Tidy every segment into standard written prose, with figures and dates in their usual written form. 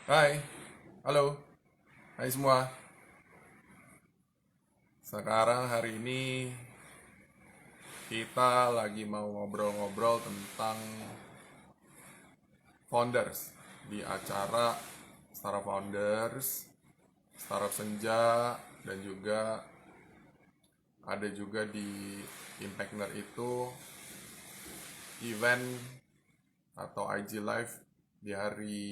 Hai, halo, hai semua. Sekarang hari ini kita lagi mau ngobrol-ngobrol tentang founders di acara Startup Founders, Startup Senja, dan juga ada juga di Impactner itu event atau IG Live di hari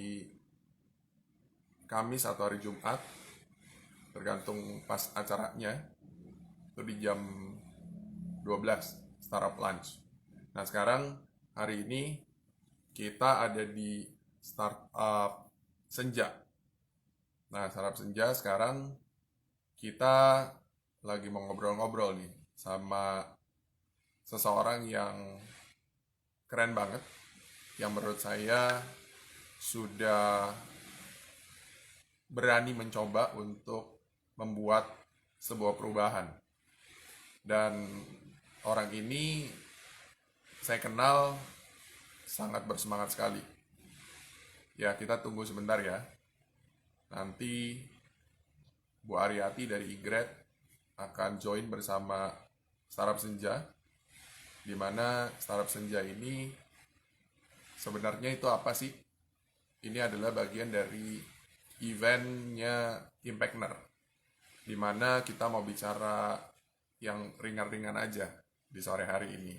Kamis atau hari Jumat, tergantung pas acaranya, itu di jam 12 startup lunch. Nah, sekarang hari ini kita ada di startup Senja. Nah, startup Senja sekarang kita lagi mau ngobrol-ngobrol nih sama seseorang yang keren banget, yang menurut saya sudah berani mencoba untuk membuat sebuah perubahan. Dan orang ini saya kenal sangat bersemangat sekali. Ya, kita tunggu sebentar ya. Nanti Bu Aryati dari Igret akan join bersama Startup Senja, di mana Startup Senja ini sebenarnya itu apa sih? Ini adalah bagian dari eventnya Impactner, di mana kita mau bicara yang ringan-ringan aja di sore hari ini.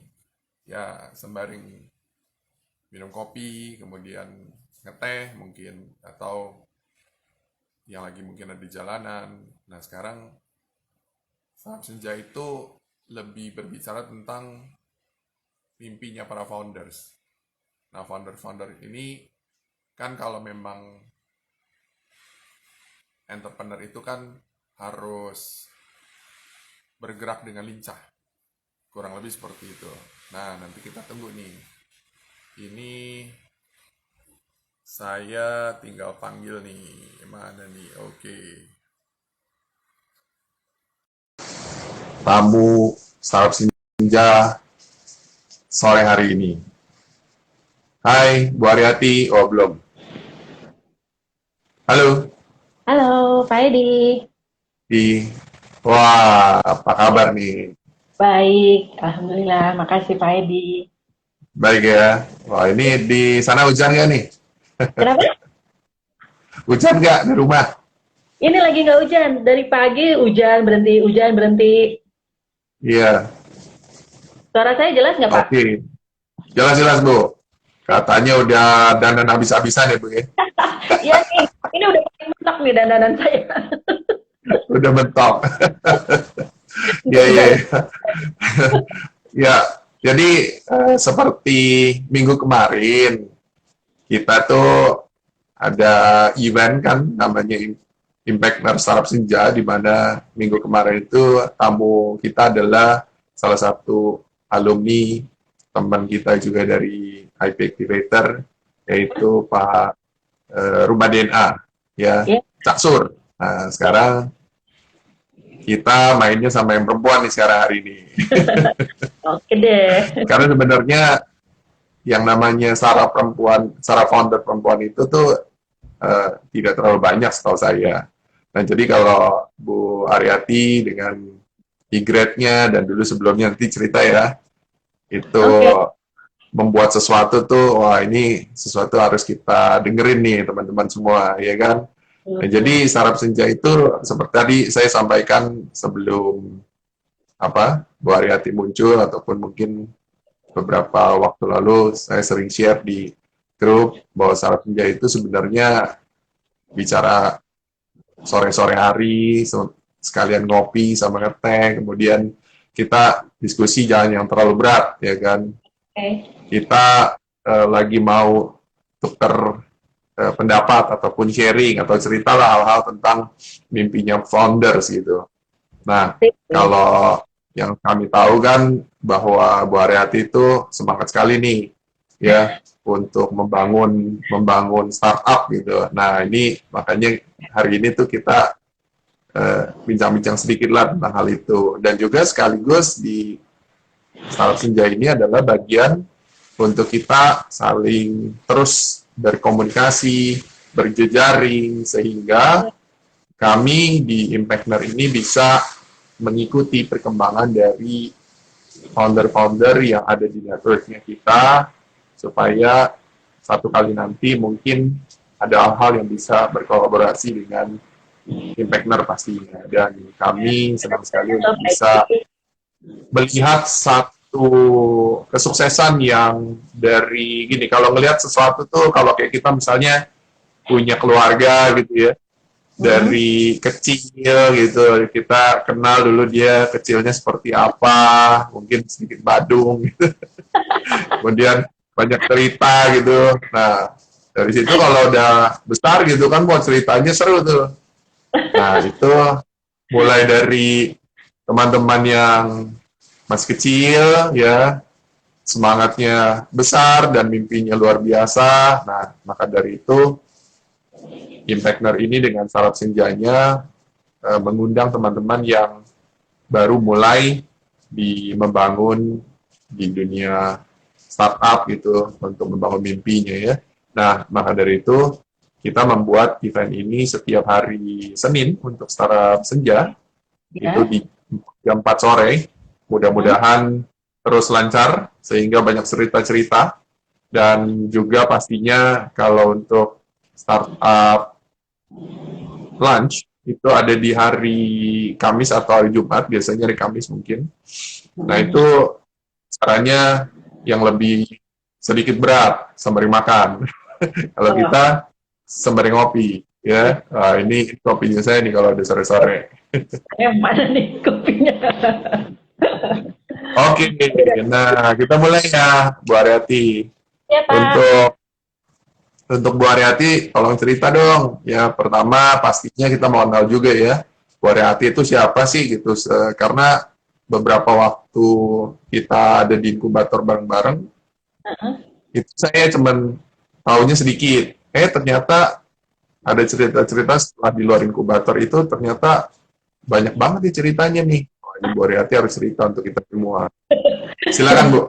Ya, sembaring minum kopi, kemudian ngeteh mungkin, atau yang lagi mungkin ada di jalanan. Nah, sekarang Saham Senja itu lebih berbicara tentang mimpinya para founders. Nah, founder-founder ini kan kalau memang entrepreneur itu kan harus bergerak dengan lincah. Kurang lebih seperti itu. Nah, nanti kita tunggu nih. Ini saya tinggal panggil nih. Mana nih? Oke. Tamu Startup Senja sore hari ini. Hai, Bu Aryati. Oh, belum. Halo, Halo, Pak Edi. di wah, apa kabar nih? Baik, Alhamdulillah. Makasih Pak Edi. Baik ya. Wah, ini di sana hujan nggak nih? Kenapa? Hujan nggak di rumah? Ini lagi nggak hujan. Dari pagi hujan, berhenti, hujan, berhenti. Iya, Suara saya jelas nggak, Pak? oke. Jelas-jelas, Bu. Katanya udah dandan habis-habisan ya, Bu ya? Iya nih, ini udah paling mentok nih dandanan saya. Udah mentok. Iya, Nggak iya, bisa. iya. Ya, jadi seperti minggu kemarin, kita tuh ada event kan namanya Impact Startup Senja, di mana minggu kemarin itu tamu kita adalah salah satu alumni teman kita juga dari IP Activator, yaitu Pak Rumah DNA, ya, Ya, Cak Sur. Nah, sekarang kita mainnya sama yang perempuan nih sekarang hari ini. oke deh. Karena sebenarnya yang namanya Sarah perempuan, Sarah founder perempuan itu tuh tidak terlalu banyak setahu saya. Nah, jadi kalau Bu Aryati dengan e-grade-nya dan dulu sebelumnya nanti cerita ya, itu Oke. membuat sesuatu tuh, wah ini sesuatu harus kita dengerin nih teman-teman semua, ya kan? Nah, jadi Sarap Senja itu seperti tadi saya sampaikan sebelum apa Bu Aryati muncul ataupun mungkin beberapa waktu lalu saya sering share di grup bahwa Sarap Senja itu sebenarnya bicara sore-sore hari sekalian ngopi sama ngeteh, kemudian kita diskusi jangan yang terlalu berat, ya kan? Oke. Kita lagi mau tuker pendapat ataupun sharing atau ceritalah hal-hal tentang mimpinya founders gitu. Nah, Sip, sip. kalau yang kami tahu kan bahwa Bu Aryati itu semangat sekali nih ya untuk membangun membangun startup gitu. Nah, ini makanya hari ini tuh kita bincang-bincang sedikit lah tentang hal itu. Dan juga sekaligus di Startup Senja ini adalah bagian untuk kita saling terus berkomunikasi, berjejaring, sehingga kami di Impactner ini bisa mengikuti perkembangan dari founder-founder yang ada di networknya kita, supaya satu kali nanti mungkin ada hal-hal yang bisa berkolaborasi dengan Impactner pastinya. Dan kami senang sekali untuk bisa melihat satu kesuksesan yang dari gini, kalau ngelihat sesuatu tuh, kalau kayak kita misalnya punya keluarga gitu ya, dari kecil gitu, kita kenal dulu dia kecilnya seperti apa, mungkin sedikit badung gitu. Kemudian banyak cerita gitu. Nah, dari situ kalau udah besar gitu kan, buat ceritanya seru tuh. Nah, itu mulai dari teman-teman yang masih kecil ya, semangatnya besar dan mimpinya luar biasa. Nah, maka dari itu Impactner ini dengan syarat senjanya mengundang teman-teman yang baru mulai membangun di dunia startup gitu untuk membangun mimpinya ya. Nah, maka dari itu kita membuat event ini setiap hari Senin untuk startup senja, itu di jam 4 sore. Mudah-mudahan terus lancar sehingga banyak cerita-cerita, dan juga pastinya kalau untuk startup lunch itu ada di hari Kamis atau hari Jumat, biasanya hari Kamis mungkin. Nah, itu caranya yang lebih sedikit berat, sembari makan. Kalau kita sembari ngopi, ya. Nah, ini kopinya saya nih kalau ada sore-sore. Yang mana nih kopinya? Oke, nah kita mulai ya, Bu Aryati. Ya, Pak. Untuk Bu Aryati, tolong cerita dong. Ya, pertama pastinya kita mau kenal juga ya, Bu Aryati itu siapa sih gitu. Karena beberapa waktu kita ada di inkubator bareng-bareng, itu saya cuman taunya sedikit. Ternyata ada cerita-cerita setelah di luar inkubator itu, ternyata banyak banget nih ceritanya nih. Oh, ini Bu Aryati harus cerita untuk kita semua. Silakan Bu.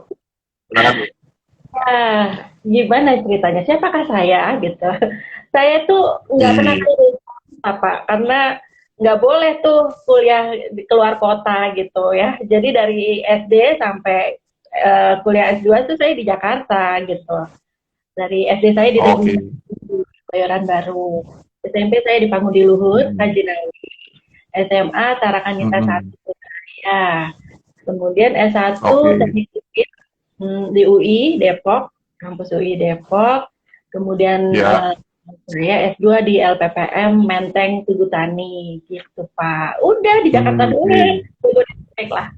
Silakan Bu. Nah, gimana ceritanya? Siapakah saya gitu? Saya tuh nggak pernah kuliah apa, karena nggak boleh tuh kuliah di keluar kota gitu ya. Jadi dari SD sampai kuliah S2 tuh saya di Jakarta gitu. Dari SD saya di Oke. Kebayoran Baru. SMP saya di Pangudi Luhur, Rajinawi. SMA Tarakan Nita 1 ya. Kemudian S1 teknik sipil di UI Depok, kampus UI Depok. Kemudian saya S2 di LPPM Menteng Tugu Tani gitu, Pak. Udah di Jakarta dulu. Baiklah.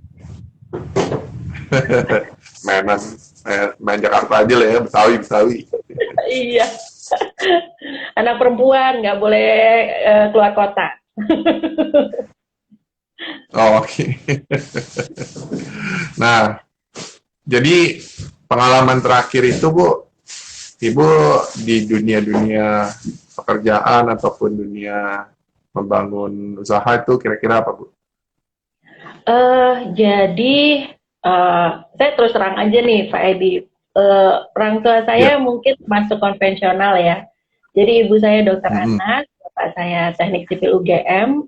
main Jakarta aja lah ya, Betawi. Iya. Anak perempuan nggak boleh keluar kota. Oke. Nah, jadi pengalaman terakhir itu Bu, Ibu di dunia pekerjaan ataupun dunia membangun usaha itu kira-kira apa Bu? Jadi saya terus terang aja nih Pak Edi. Orang tua saya mungkin masuk konvensional ya. Jadi ibu saya dokter anak, bapak saya teknik sipil UGM,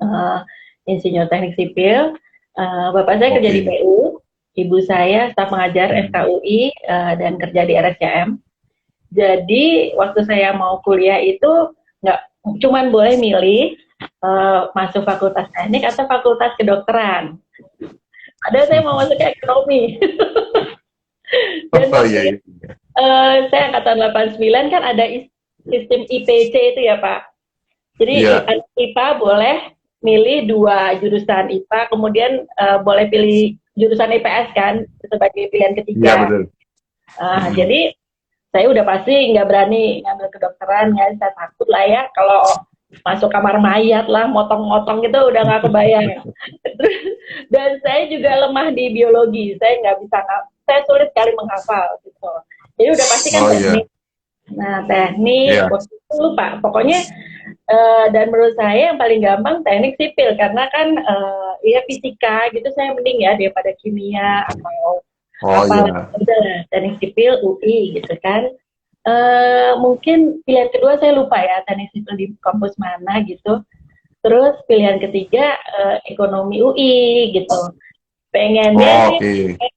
insinyur teknik sipil. Bapak saya kerja di PU, ibu saya staf pengajar FKUI dan kerja di RSCM. Jadi waktu saya mau kuliah itu nggak cuman boleh milih masuk fakultas teknik atau fakultas kedokteran. Padahal saya mau masuk ke ekonomi. Dan saya angkatan 89 kan ada sistem IPC itu ya Pak. Jadi IPA boleh milih 2 jurusan IPA, kemudian boleh pilih jurusan IPS kan sebagai pilihan ketiga. Iya betul. Jadi saya udah pasti nggak berani ngambil kedokteran ya, saya takut lah ya kalau masuk kamar mayat lah, motong-motong gitu udah nggak kebayang. Dan saya juga lemah di biologi, saya nggak bisa, saya sulit sekali menghafal gitu. Jadi udah pasti kan teknik. Nah teknik, lupa pokoknya. Dan menurut saya yang paling gampang teknik sipil karena kan ya fisika gitu saya mending ya daripada kimia atau teknik sipil UI gitu kan. Mungkin pilihan kedua saya lupa ya, teknik sipil di kampus mana gitu. Terus pilihan ketiga ekonomi UI gitu. Pengennya Oh, sih oke.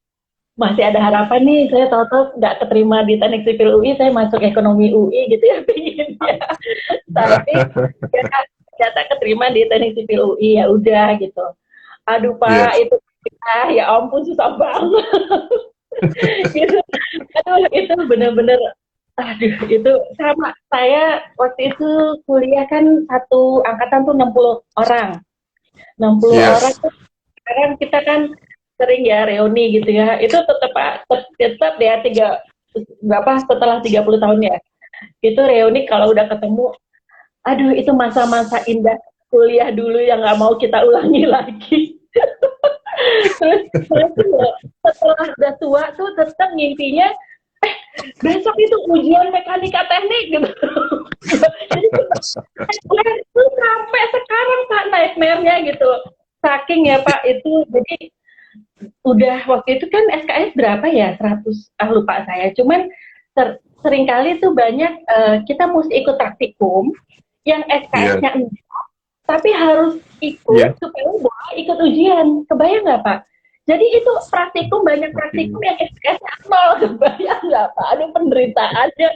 masih ada harapan nih, saya tahu-tahu nggak keterima di teknik sipil UI, saya masuk ekonomi UI gitu ya pengennya. Tapi ya ternyata keterima di teknik sipil UI, ya udah gitu. Aduh Pak, Yes. itu ya ampun susah banget. Gitu. Aduh, itu bener-bener, aduh, itu sama saya waktu itu kuliah kan satu angkatan tuh 60 orang. 60 orang Yes. tuh sekarang kita kan sering ya reuni gitu ya. Itu tetap ya berapa setelah 30 tahun ya. Itu reuni kalau udah ketemu, aduh itu masa-masa indah kuliah dulu yang nggak mau kita ulangi lagi. Terus setelah udah tua tuh tetap ngimpinya besok itu ujian mekanika teknik gitu. Jadi nightmare itu sampai sekarang Pak, nightmare-nya gitu. Saking ya Pak itu, jadi udah waktu itu kan SKS berapa ya, 100 lupa saya. Cuman seringkali tuh banyak kita mesti ikut praktikum yang Yes. SKS-nya enggak, tapi harus ikut Yes. supaya boleh ikut ujian. Kebayang nggak Pak? Jadi itu praktikum, banyak praktikum Oke. yang SKS-nya nol. Kebayang nggak Pak? Aduh penderitaannya.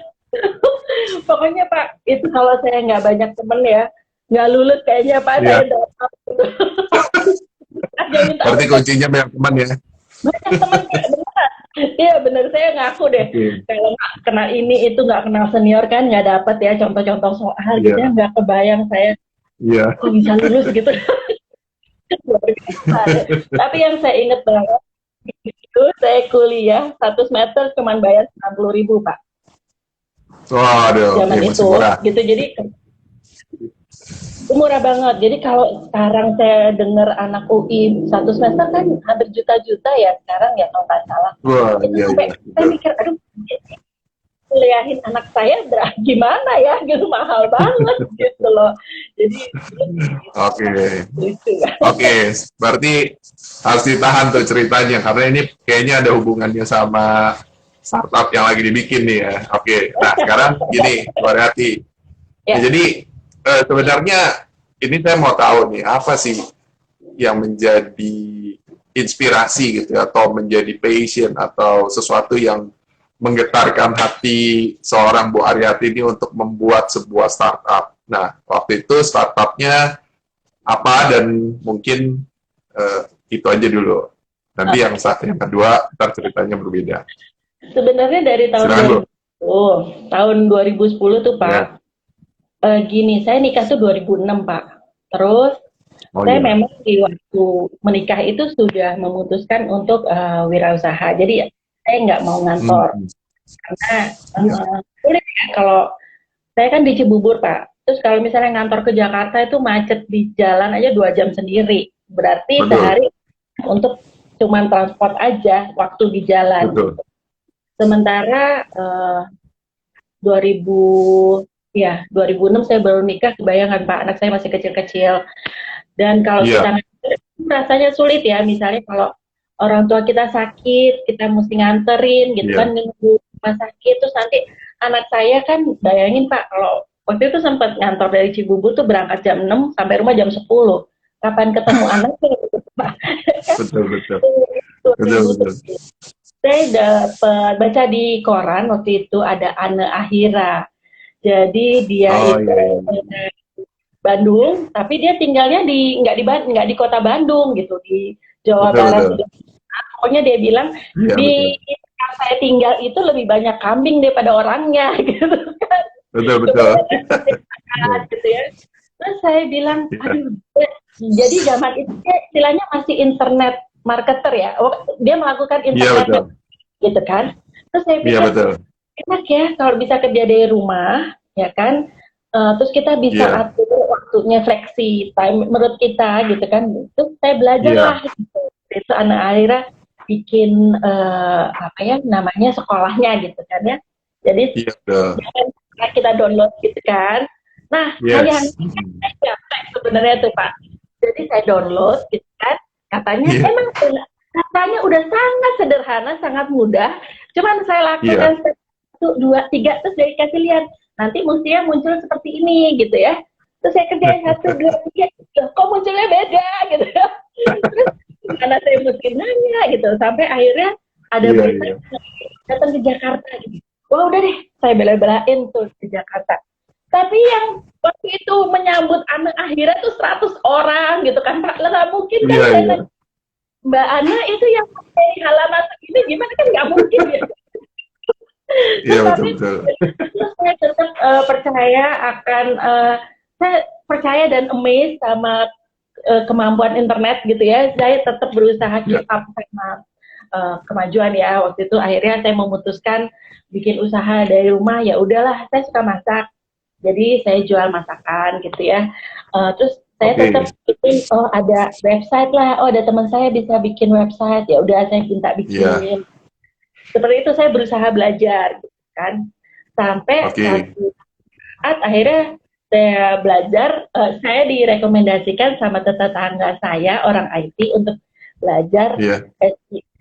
Pokoknya Pak, itu kalau saya nggak banyak temen ya, nggak lulus kayaknya Pak, saya Iya. dapat. Aja minta Berarti ampun. kuncinya banyak teman ya. Banyak temen Pak, bener. Iya bener, saya ngaku deh. Oke. Kalau nggak kena ini itu nggak kenal senior kan nggak dapat ya contoh-contoh soal gitu ya, Iya. nggak kebayang saya Iya. kok bisa lulus gitu. Luar biasa deh. Tapi yang saya inget banget itu saya kuliah 1 semester cuman bayar 90.000 Pak, Waduh, oke, zaman masih itu murah. gitu. Jadi itu murah banget. Jadi kalau sekarang saya dengar anak UI 1 semester kan hampir juta-juta ya sekarang ya kalau nggak salah. Wah, Itu iya, sampai iya, saya betul. mikir, aduh kuliahin anak saya gimana ya gitu, mahal banget gitu loh. Jadi Oke. lucu kan. Oke, berarti harus ditahan tuh ceritanya karena ini kayaknya ada hubungannya sama startup yang lagi dibikin nih ya. Oke, nah sekarang gini, Bu Aryati. Ya, Ya, jadi sebenarnya ini saya mau tahu nih apa sih yang menjadi inspirasi gitu ya, atau menjadi passion atau sesuatu yang menggetarkan hati seorang Bu Aryati ini untuk membuat sebuah startup. Nah, waktu itu startupnya apa dan mungkin itu aja dulu. Nanti yang yang kedua ntar ceritanya berbeda. sebenarnya dari tahun Silakan Bu. 2010, tahun 2010 tuh Ya. Pak. Gini, saya nikah tuh 2006 Pak. Terus Oh saya iya. memang di waktu menikah itu sudah memutuskan untuk wirausaha. Jadi saya nggak mau Hmm. ngantor karena Ya. sulit ya kalau saya kan di Cibubur Pak. Terus kalau misalnya ngantor ke Jakarta itu macet di jalan aja 2 jam sendiri. Berarti Betul. sehari untuk cuman transport aja waktu di jalan. Betul. Sementara 2000 ya 2006 saya baru nikah, kebayangkan Pak, anak saya masih kecil-kecil. Dan kalau Iya. kita rasanya sulit ya, misalnya kalau orang tua kita sakit, kita mesti nganterin gitu Iya. kan, nunggu rumah sakit, terus nanti anak saya kan, bayangin Pak, kalau waktu itu sempat ngantor dari Cibubur tuh berangkat jam 6 sampai rumah jam 10. Kapan ketemu anaknya gitu Pak? Betul, betul. Betul, 2010 betul. saya dapat baca di koran waktu itu ada Anne Ahira. Jadi dia Oh itu iya, iya. Bandung, tapi dia tinggalnya nggak di kota Bandung gitu, di Jawa Betul, Barat. betul. Pokoknya dia bilang Iya, betul. di tempat saya tinggal itu lebih banyak kambing daripada orangnya gitu kan. Betul, betul. Kebanyakan gitu ya. Terus saya bilang, Iya. aduh, jadi zaman itu dia istilahnya masih internet marketer ya. Dia melakukan Iya, internet betul. gitu kan. Terus saya Iya, pikir betul. enak ya kalau bisa kerja dari rumah, ya kan. Terus kita bisa Iya. atur waktunya, flexi time menurut kita gitu kan. Terus saya belajar Iya. lah gitu. Itu anak Aira bikin apa ya namanya sekolahnya gitu kan ya. Jadi Iya, betul. kita download gitu kan. Nah, Yes. saya capek sebenarnya tuh Pak. Jadi saya download gitu kan. Katanya Iya. katanya udah sangat sederhana, sangat mudah. Cuman saya Iya. lakukan 1, 2, 3, terus dia kasih lihat, nanti mestinya muncul seperti ini gitu ya. Terus saya kerjain 1, 2, 3, kok munculnya beda gitu ya. Terus gimana saya mesti nanya gitu, sampai akhirnya ada Iya, berita iya. datang ke Jakarta gitu. Wah udah deh, saya bela-belain tuh ke Jakarta. Tapi yang waktu itu menyambut anak akhirnya tuh 100 orang gitu kan Pak. Lah nggak mungkin kan Iya, saya iya. nanya, Mbak Ana itu yang pakai halaman segini gimana, kan nggak mungkin ya. Iya, Terus tapi betul-betul. terus saya tetap percaya akan saya percaya dan amazed sama kemampuan internet gitu ya. Saya tetap berusaha Ya. keep up sama kemajuan ya. Waktu itu akhirnya saya memutuskan bikin usaha dari rumah. Ya udahlah, saya suka masak, jadi saya jual masakan gitu ya. Terus saya Oke. tetap bikin, oh ada website lah, oh ada teman saya bisa bikin website, ya udah saya minta Iya. bikin. Seperti itu saya berusaha belajar gitu kan, sampai Oke. satu saat akhirnya saya belajar, saya direkomendasikan sama tetangga saya orang IT untuk belajar Iya.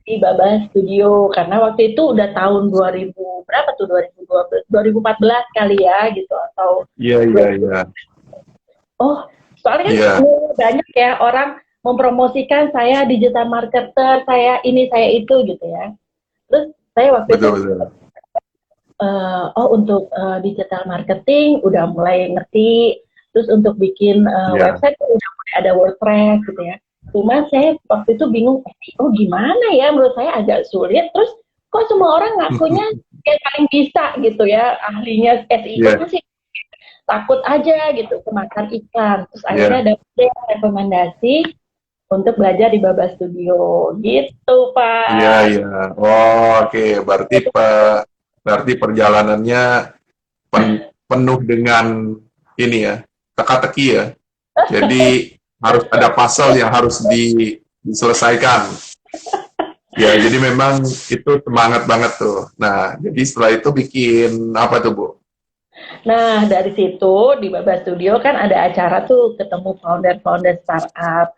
di Baba Studio, karena waktu itu udah tahun 2000 berapa tuh, 2012 2014 kali ya gitu, atau Iya, iya, iya. oh soalnya kan Iya. banyak ya orang mempromosikan saya digital marketer, saya ini saya itu gitu ya. Terus saya waktu itu Betul, betul. oh untuk digital marketing udah mulai ngerti, terus untuk bikin Iya. website udah mulai ada WordPress gitu ya. Cuma saya waktu itu bingung, oh gimana ya, menurut saya agak sulit, terus kok semua orang ngakunya kayak paling bisa gitu ya, ahlinya SEO Iya. masih takut aja gitu kemakan ikan. Terus akhirnya Iya. dapet rekomendasi untuk belajar di Baba Studio gitu Iya, Pak. iya. Oh, oke. Berarti perjalanannya penuh dengan ini ya, teka-teki ya. Jadi harus ada puzzle yang harus diselesaikan. Ya, jadi memang itu semangat banget tuh. Nah, jadi setelah itu bikin apa tuh, Bu? Nah, dari situ di Baba Studio kan ada acara tuh ketemu founder-founder startup.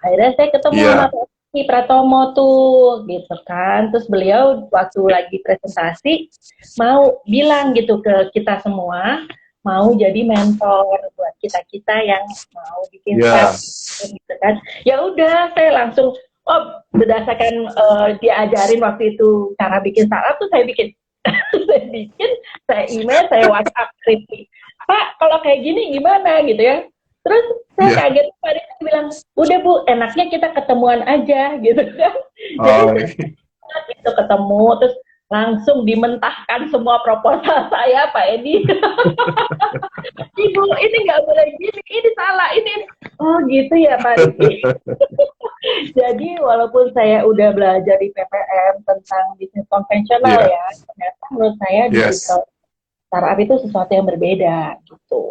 Akhirnya saya ketemu sama Iya. Pak Edi Pratomo tuh, gitu kan. Terus beliau waktu lagi presentasi mau bilang gitu ke kita semua, mau jadi mentor buat kita-kita yang mau bikin Iya. startup gitu kan. Ya udah, saya langsung oh berdasarkan dia ajarin waktu itu cara bikin startup tuh saya bikin. Saya bikin, saya email, saya WhatsApp Rifki, Pak kalau kayak gini gimana gitu ya. Terus saya Iya. kaget, Pak Rifki bilang, udah Bu, enaknya kita ketemuan aja gitu kan. Jadi Oh, saya itu ketemu, terus langsung dimentahkan semua proposal saya, Pak Edi. Ibu, ini nggak boleh gini, ini salah, ini. Oh gitu ya Pak Rifki. Jadi walaupun saya udah belajar di PPM tentang bisnis konvensional iya. ya, ternyata menurut saya Yes. digital startup itu sesuatu yang berbeda gitu.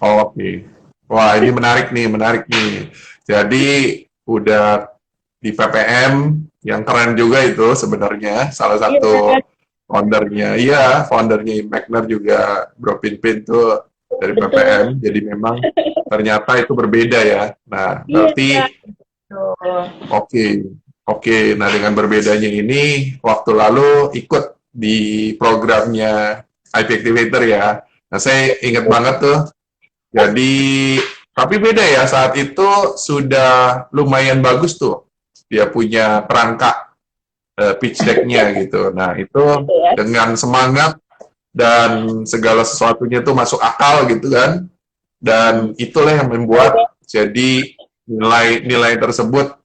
Oke. Wah, ini menarik nih. Jadi udah di PPM yang keren juga itu sebenarnya salah satu Iya, foundernya. Iya, foundernya Magner juga Bro Pinpin tuh dari betul. PPM. Jadi memang ternyata itu berbeda ya. Nah, Iya, berarti betul. oke. Oke, nah dengan berbedanya ini waktu lalu ikut di programnya IP Activator ya. Nah, saya ingat banget tuh. Jadi, tapi beda ya, saat itu sudah lumayan bagus tuh. Dia punya kerangka pitch deck-nya gitu. Nah, itu Gitu ya. dengan semangat dan segala sesuatunya tuh masuk akal gitu kan. Dan itulah yang membuat jadi nilai tersebut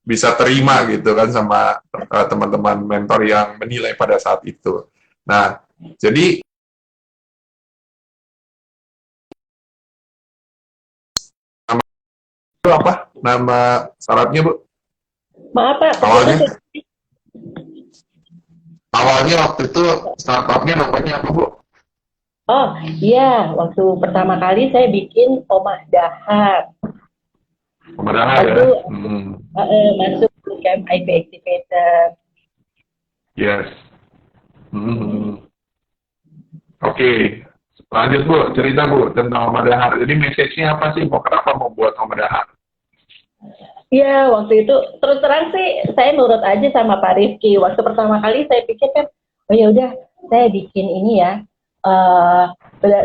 bisa terima gitu kan sama teman-teman mentor yang menilai pada saat itu. Nah, jadi itu apa nama startupnya, Bu? Maaf Pak, Awalnya terputus. awalnya waktu itu startupnya namanya apa, Bu? Oh iya, waktu pertama kali saya bikin Omah Dahar. Pembenahan ya. Waktu Hmm. masuk ke camp IP Activator. Yes. Hmm. Oke. Lanjut, Bu, cerita, Bu, tentang Omadahar. Jadi message-nya apa sih? Kenapa mau buat Omadahar? Iya, waktu itu terus terang sih saya nurut aja sama Pak Rifki. Waktu pertama kali saya pikir kan, oh ya udah saya bikin ini ya,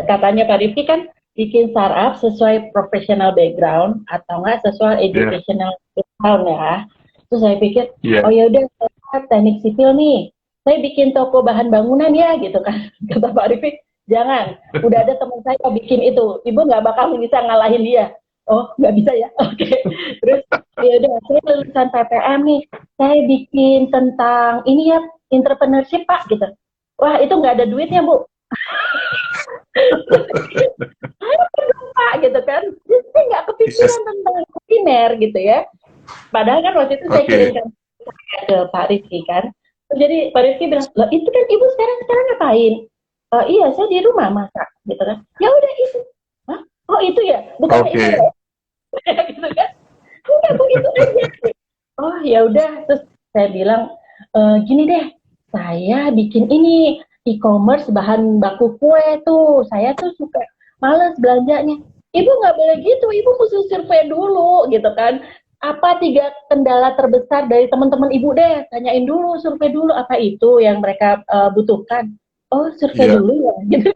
katanya Pak Rifki kan bikin startup sesuai professional background atau enggak sesuai educational background ya. Terus saya pikir, Iya. oh ya udah, saya teknik sipil nih, saya bikin toko bahan bangunan ya gitu kan. Kata Pak Rifki, jangan, udah ada teman saya bikin itu, ibu nggak bakal bisa ngalahin dia. Oh nggak bisa ya, oke. Terus ya udah, saya lulusan PPM nih, saya bikin tentang ini ya, entrepreneurship Pak gitu. Wah itu nggak ada duitnya Bu. Pak gitu kan. Jadi saya nggak kepikiran tentang kuliner gitu ya. Padahal kan waktu itu saya kirimkan ke Pak Rizky kan. Jadi Pak Rizky bilang, loh itu kan ibu sekarang ngapain? Iya saya di rumah masak gitu kan. Ya udah itu. Hah? Oh itu ya, bukan itu ya. Gitu kan. Udah Bu itu aja. Oh ya udah, terus saya bilang gini deh, saya bikin ini e-commerce bahan baku kue tuh, saya tuh suka males belanjanya. Ibu nggak boleh gitu, ibu mesti survei dulu gitu kan. Apa 3 kendala terbesar dari teman-teman ibu deh, tanyain dulu, survei dulu apa itu yang mereka butuhkan. Oh survei dulu ya, gitu.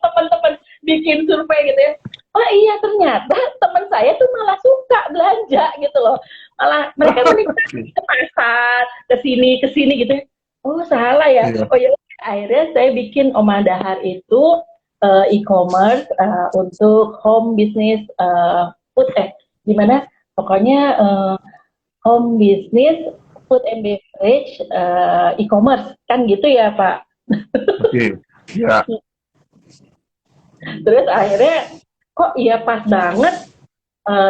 Teman-teman bikin survei gitu ya. Oh iya ternyata teman saya tuh malah suka belanja gitu loh. Malah mereka menikmati ke pasar, ke sini gitu. Oh salah ya. Oh ya akhirnya saya bikin Oma Dahar itu e-commerce untuk home business food gimana? Pokoknya home business food and beverage e-commerce kan gitu ya Pak. Oke. Ya. Terus akhirnya kok iya pas banget.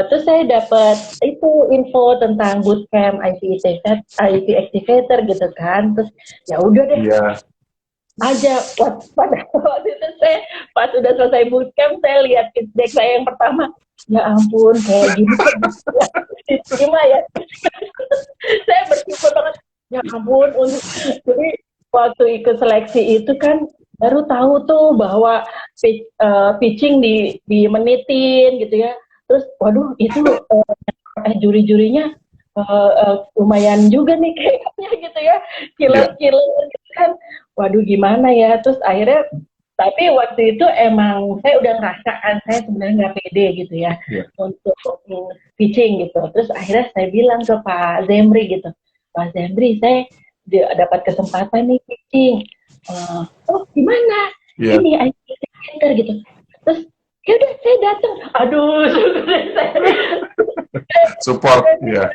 Terus saya dapat itu info tentang bootcamp IT Activator gitu kan. Terus ya udah deh. Aja waktu itu saya pas udah selesai bootcamp saya lihat feedback saya yang pertama, ya ampun kayak gini gimana ya. Saya bersyukur banget, ya ampun. Jadi waktu ikut seleksi itu kan baru tahu tuh bahwa pitching di menitin gitu ya. Terus waduh itu juri-jurinya lumayan juga nih kayaknya gitu ya, killer gitu kan. Waduh gimana ya. Terus akhirnya tapi waktu itu emang saya udah ngerasakan saya sebenarnya nggak pede gitu ya untuk pitching gitu. Terus akhirnya saya bilang ke Pak Zemri gitu, Pak Zemri saya dapat kesempatan nih pitching. Oh gimana? Ini IT Center gitu. Terus ya udah saya datang. Aduh, support ya.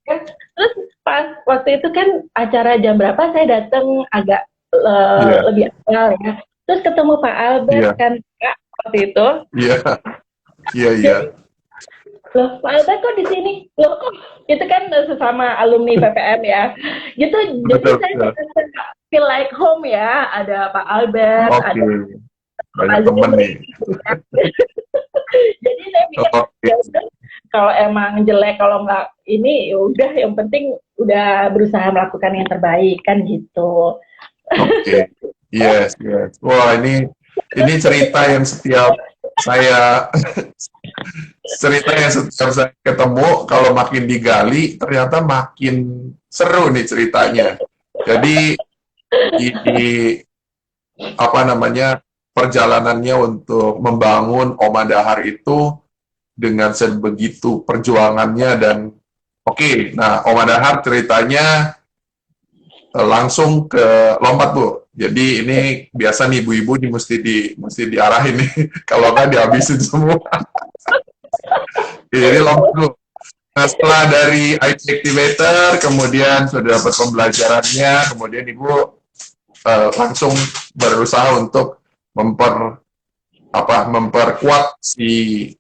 Terus pas waktu itu kan acara jam berapa saya datang agak lebih awal ya. Terus ketemu Pak Albert kan Kak waktu itu. Iya. Loh Pak Albert kok di sini? Loh kok itu kan sesama alumni PPM ya. Gitu jadi saya feel like home ya. Ada Pak Albert, ada banyak temen nih. Jadi saya pikir kalau emang jelek, kalau nggak ini, ya udah yang penting udah berusaha melakukan yang terbaik kan gitu. Yes. Wah ini cerita yang setiap saya ketemu kalau makin digali ternyata makin seru nih ceritanya. Jadi ini perjalanannya untuk membangun Oma Dahar itu dengan sebegitu perjuangannya dan nah Oma Dahar ceritanya langsung ke lompat Bu. Jadi ini biasa nih ibu-ibu mesti diarahin nih kalau nggak dihabisin semua. Jadi lompat Bu. Nah setelah dari IT Activator kemudian sudah dapat pembelajarannya, kemudian Ibu langsung berusaha untuk memperkuat si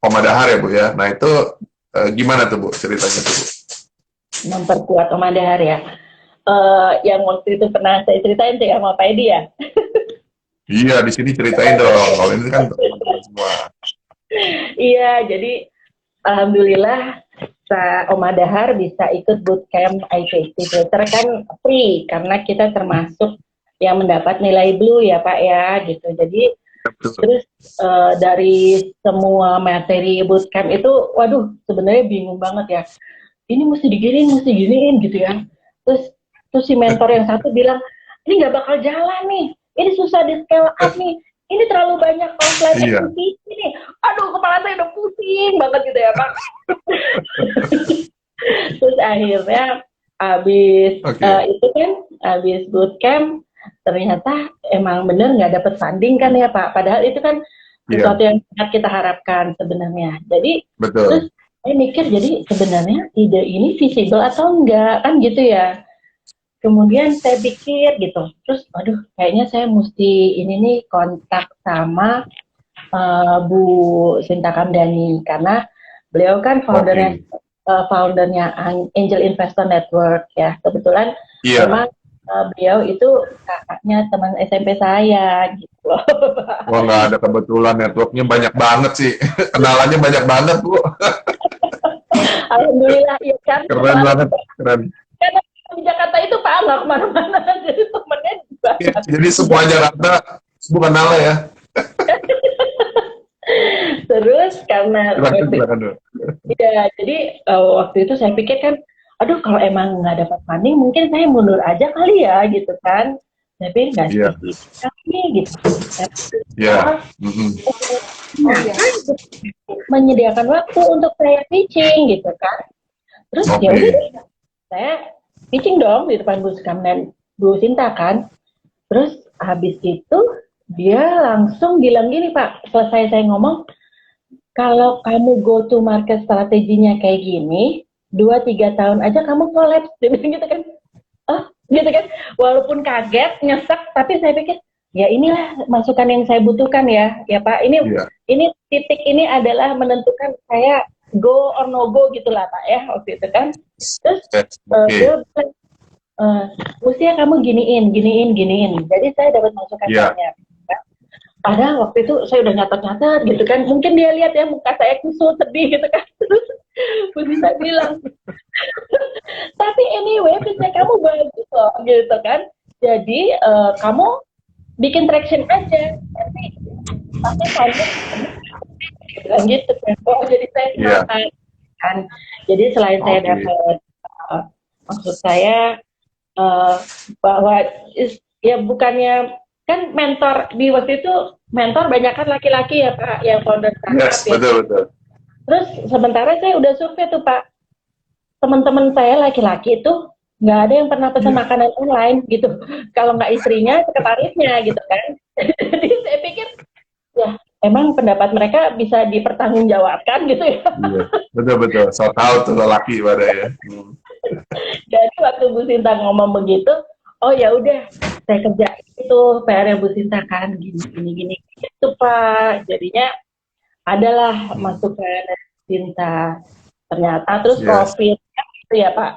Oma Dahar ya Bu ya. Nah itu gimana tuh Bu ceritanya tuh Bu? Memperkuat Oma Dahar ya. Yang waktu itu pernah saya ceritain sih sama Pak Edi ya. Iya di sini ceritain dong. Kalau ini kan teman-teman semua. Iya jadi alhamdulillah Oma Dahar bisa ikut bootcamp IT Activator kan free karena kita termasuk yang mendapat nilai blue ya Pak ya gitu. Jadi terus dari semua materi bootcamp itu, waduh sebenarnya bingung banget ya. Ini mesti diginiin gitu ya. Terus si mentor yang satu bilang, ini nggak bakal jalan nih, ini susah di scale up nih, ini terlalu banyak offline Iya. activity nih, aduh kepala saya udah pusing banget gitu ya Pak. Terus akhirnya habis Oke. itu kan habis bootcamp ternyata emang bener nggak dapet funding kan ya Pak, padahal itu kan Iya, sesuatu yang sangat kita harapkan sebenarnya. Jadi terus betul. saya mikir, jadi sebenarnya ide ini visible atau enggak kan gitu ya. Kemudian saya pikir gitu, terus aduh kayaknya saya mesti ini nih kontak sama Bu Sinta Kamdani karena beliau kan foundernya Oke. Angel Investor Network ya. Kebetulan Iya. memang beliau itu kakaknya teman SMP saya gitu loh. Wah, nggak ada kebetulan, networknya banyak banget sih. Kenalannya banyak banget, Bu. Alhamdulillah ya kan. Keren banget, keren. Karena di Jakarta itu Pak nggak kemana-mana, jadi temennya banyak. Jadi semua Jakarta, semua kenal ya. Terus karena Silakan, silakan, Bu. ya, jadi waktu itu saya pikir kan, aduh kalau emang nggak dapat funding, mungkin saya mundur aja kali ya, gitu kan. Tapi nggak Iya. seperti itu, gitu. Iya. Mm-mm. Menyediakan waktu untuk saya pitching, gitu kan. Terus Oke. ya udah, saya pitching dong di depan Bu Skam dan Bu Sinta kan. Terus habis itu dia langsung bilang gini Pak, selesai saya ngomong, kalau kamu go to market strateginya kayak gini, 2-3 tahun aja kamu collapse, dia bilang gitu kan. Oh, gitu kan. Walaupun kaget, nyesek, tapi saya pikir, ya inilah masukan yang saya butuhkan ya, ya Pak. Iya. Ini titik ini adalah menentukan saya go or no go gitulah Pak ya, waktu itu kan. Terus Oke. dia bilang, mestinya kamu giniin. Jadi saya dapat masukan Iya. banyak. Padahal waktu itu saya udah nyatet gitu kan. Mungkin dia lihat ya muka saya kusut, sedih gitu kan. Terus Bu Sita bilang, tapi anyway pitch-nya kamu bagus loh gitu kan. Jadi kamu bikin traction aja. Tapi saya bilang gitu kan. Oh jadi saya Iya. semangat kan. Jadi selain saya Oke. dapat maksud saya bahwa ya bukannya kan mentor di waktu itu mentor banyak kan laki-laki ya Pak yang founder startup Yes, ya. betul. Terus sementara saya udah survei tuh Pak, teman-teman saya laki-laki itu nggak ada yang pernah pesan makanan online gitu. Kalau nggak istrinya, sekretarisnya gitu kan. Jadi saya pikir ya emang pendapat mereka bisa dipertanggungjawabkan gitu ya. Iya, betul. So tahu tuh lelaki pada ya. Jadi waktu Bu Sinta ngomong begitu, oh ya udah saya kerja itu PR-nya Bu Sinta kan gini gitu Pak. Jadinya adalah masukan dari Bu Sinta. Ternyata terus Yes. COVID gitu ya Pak.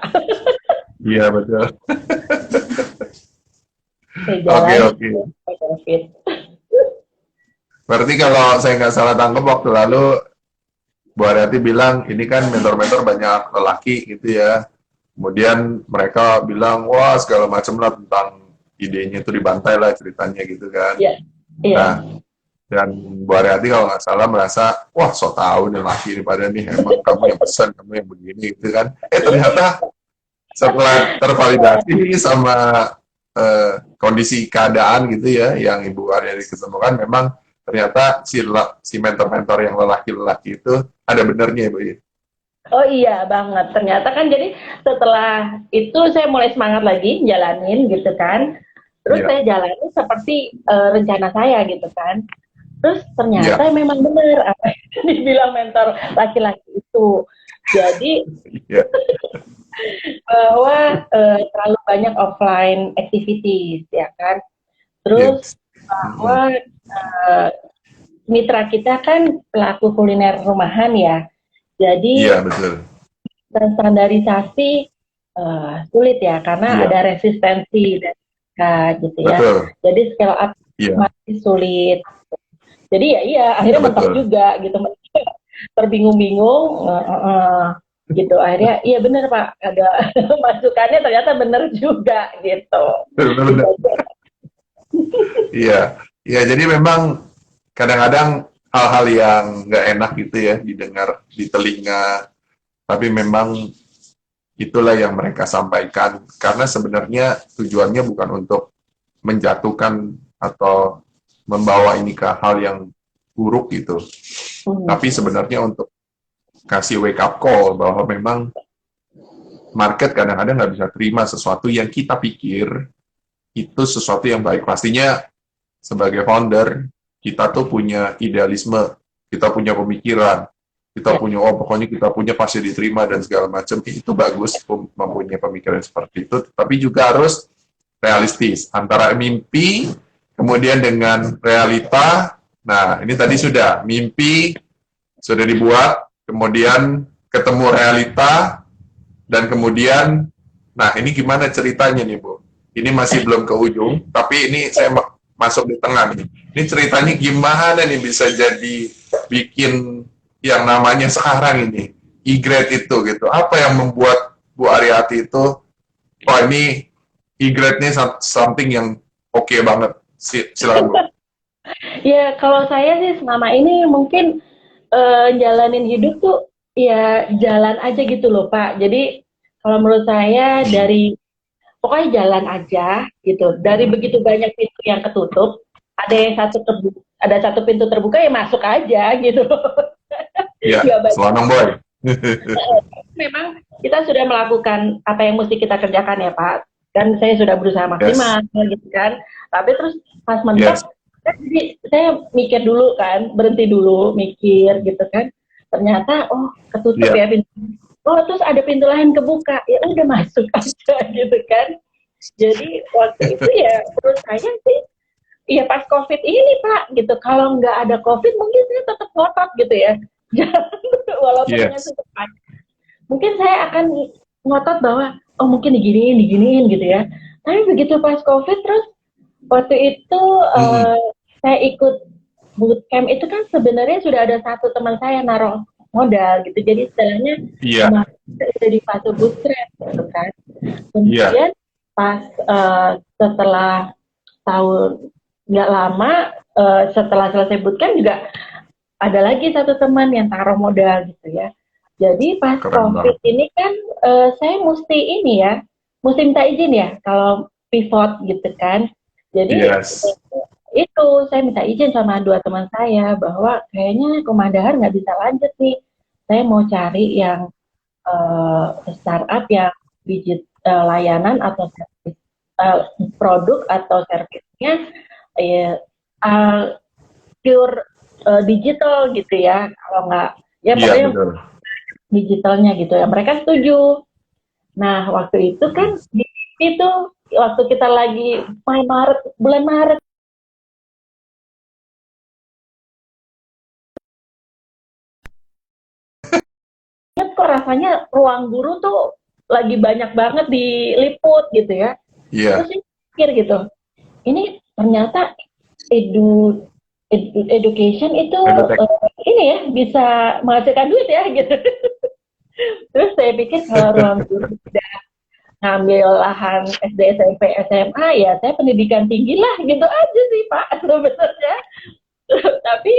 Iya, betul. Saya jalan Oke. COVID. Berarti kalau saya nggak salah tangkap waktu lalu, Bu Aryati bilang ini kan mentor-mentor banyak lelaki gitu ya. Kemudian mereka bilang, wah segala macam lah tentang idenya itu dibantai lah ceritanya gitu kan. Iya. Nah, dan Bu Aryati kalau nggak salah merasa, wah so tau nih laki ini pada nih, emang kamu yang pesan, kamu yang begini gitu kan. Ternyata setelah tervalidasi sama kondisi keadaan gitu ya, yang Ibu Aryati ketemukan, memang ternyata si mentor-mentor yang lelaki-lelaki itu ada benernya Ibu ya. Oh iya banget, ternyata kan jadi setelah itu saya mulai semangat lagi jalanin gitu kan. Terus Iya. saya jalani seperti rencana saya gitu kan. Terus ternyata memang benar apa yang dibilang mentor laki-laki itu. Jadi Iya. bahwa terlalu banyak offline activities ya kan. Terus bahwa mitra kita kan pelaku kuliner rumahan ya. Jadi Iya, betul. standarisasi sulit ya karena Iya. ada resistensi dan gitu ya. Betul. Jadi scale up Iya. masih sulit. Jadi ya iya akhirnya Betul. mentok juga gitu. Terbingung-bingung gitu. Akhirnya iya benar Pak, ada masukannya ternyata benar juga gitu. Benar. Iya. Iya, jadi memang kadang-kadang hal-hal yang nggak enak gitu ya didengar di telinga, tapi memang itulah yang mereka sampaikan karena sebenarnya tujuannya bukan untuk menjatuhkan atau membawa ini ke hal yang buruk gitu. Tapi sebenarnya untuk kasih wake up call bahwa memang market kadang-kadang nggak bisa terima sesuatu yang kita pikir itu sesuatu yang baik. Pastinya sebagai founder, kita tuh punya idealisme, kita punya pemikiran, kita punya, oh pokoknya kita punya pasti diterima dan segala macam. Itu bagus mempunyai pemikiran seperti itu, tapi juga harus realistis. Antara mimpi, kemudian dengan realita. Nah, ini tadi sudah, mimpi sudah dibuat, kemudian ketemu realita, dan kemudian, nah ini gimana ceritanya nih Bu? Ini masih belum ke ujung, tapi ini saya masuk di tengah nih. Ini ceritanya gimana nih bisa jadi bikin yang namanya sekarang ini, E-Grade itu gitu. Apa yang membuat Bu Aryati itu, oh ini E-Grade ini something yang oke banget. Silakan Bu. Ya, kalau saya sih selama ini mungkin jalanin hidup tuh ya jalan aja gitu loh Pak. Jadi kalau menurut saya dari pokoknya jalan aja gitu. Dari begitu banyak pintu yang ketutup, ada satu pintu terbuka ya masuk aja gitu. Ya, selamat Boy. Memang kita sudah melakukan apa yang mesti kita kerjakan ya Pak. Dan saya sudah berusaha maksimal gitu kan. Tapi terus pas mentok, jadi saya mikir dulu kan, berhenti dulu mikir gitu kan. Ternyata oh ketutup ya pintu. Oh terus ada pintu lain kebuka, ya udah masuk aja gitu kan. Jadi waktu itu ya menurut saya sih, ya pas COVID ini Pak gitu. Kalau nggak ada COVID mungkin saya tetap ngotot gitu ya. Walaupun dengan secepatnya. Mungkin saya akan ngotot bahwa oh mungkin diginiin gitu ya. Tapi begitu pas COVID terus waktu itu saya ikut bootcamp itu kan sebenarnya sudah ada satu teman saya naruh modal gitu. Jadi istilahnya udah di fase bootstrap gitu kan. Kemudian pas setelah tahun nggak lama setelah selesai bootcamp juga ada lagi satu teman yang taruh modal gitu ya. Jadi pas COVID ini kan saya mesti ini ya, mesti minta izin ya kalau pivot gitu kan. Jadi itu saya minta izin sama dua teman saya bahwa kayaknya Komandahar nggak bisa lanjut nih. Saya mau cari yang startup yang layanan atau service, produk atau servisnya pure digital gitu ya. Kalau nggak ya pokoknya digitalnya gitu ya. Mereka setuju. Nah waktu itu kan itu waktu kita lagi bulan Maret kok rasanya ruang guru tuh lagi banyak banget diliput gitu ya. Terus saya pikir gitu, ini ternyata education itu ini ya bisa menghasilkan duit ya gitu. Terus saya pikir kalau ruang guru udah ngambil lahan SD, SMP, SMA ya saya pendidikan tinggi lah gitu aja sih Pak sebenarnya. Tapi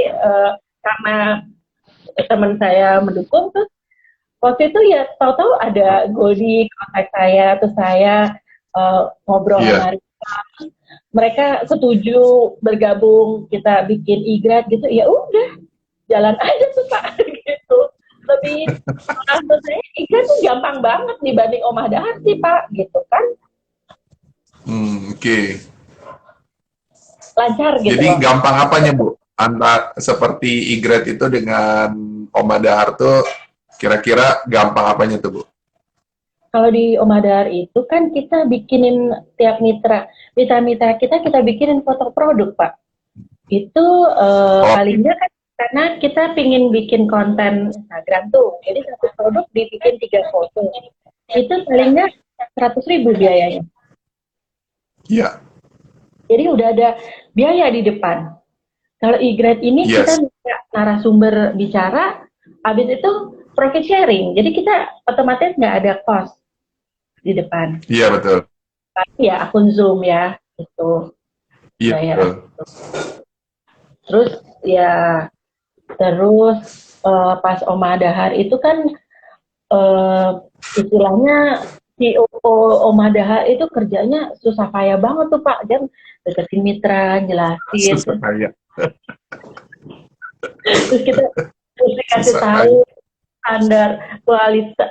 karena teman saya mendukung terus waktu itu ya tahu-tahu ada Goldie kontak saya terus saya ngobrol sama mereka setuju bergabung kita bikin E-Grade gitu ya udah jalan aja tuh Pak gitu. Lebih menurut saya E-Grade tuh gampang banget dibanding Omah Dahar sih Pak gitu kan. Lancar gitu. Jadi gampang apanya Bu? Antara seperti E-Grade itu dengan Omah Dahar tuh kira-kira gampang apanya tuh Bu? Kalau di Omah Dahar itu kan kita bikinin tiap mitra kita bikinin foto produk Pak. Itu paling nggak kan karena kita pingin bikin konten Instagram tuh. Jadi satu produk dibikin 3 foto. Itu paling nggak 100.000 biayanya. Iya. Jadi udah ada biaya di depan. Kalau E-Grade ini kita minta narasumber bicara, habis itu profit sharing. Jadi kita otomatis nggak ada cost di depan. Iya betul. Ya akun Zoom ya itu. Iya betul. Terus pas Omah Dahar itu kan istilahnya CEO Om Daha itu kerjanya susah payah banget tuh Pak. Dia deketin mitra, jelasin, Susah kayak terus kita mesti kasih susah tahu kayak. standar kualitas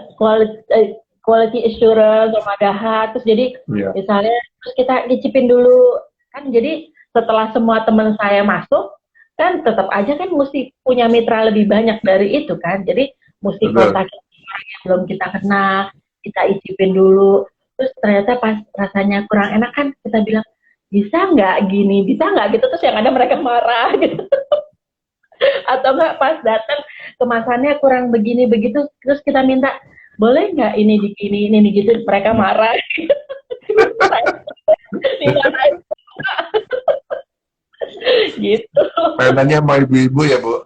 quality assurance Om Daha. Terus jadi Iya, misalnya terus kita nyicipin dulu kan. Jadi setelah semua teman saya masuk kan tetap aja kan mesti punya mitra lebih banyak dari itu kan. Jadi mesti betul. kontak orang yang belum kita kenal, kita icipin dulu. Terus ternyata pas rasanya kurang enak kan kita bilang bisa nggak gini, bisa nggak gitu. Terus yang ada mereka marah gitu. Atau nggak pas datang kemasannya kurang begini begitu. Terus kita minta boleh nggak ini digini ini gitu, mereka marah. Dimarahin gitu. Mainannya sama ibu-ibu ya, Bu.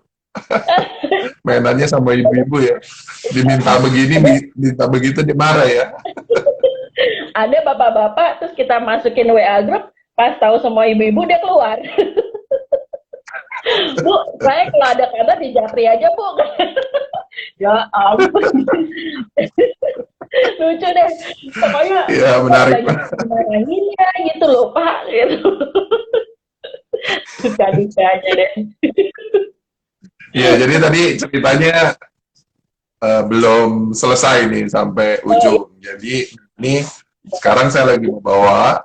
Mainannya sama ibu-ibu ya. Diminta begini, minta begitu, dia marah ya. Ada bapak-bapak terus kita masukin WA grup, pas tahu semua ibu-ibu dia keluar. Bu, saya kalau ada kabar di Japri aja Bu. Ya ampun. Lucu deh. Pokoknya Ya, kok menarik. banyak dimarahin ya gitu loh Pak. Gitu. Suka dukanya deh. Ya, jadi tadi ceritanya belum selesai nih sampai Oh iya. ujung. Jadi ini sekarang saya lagi membawa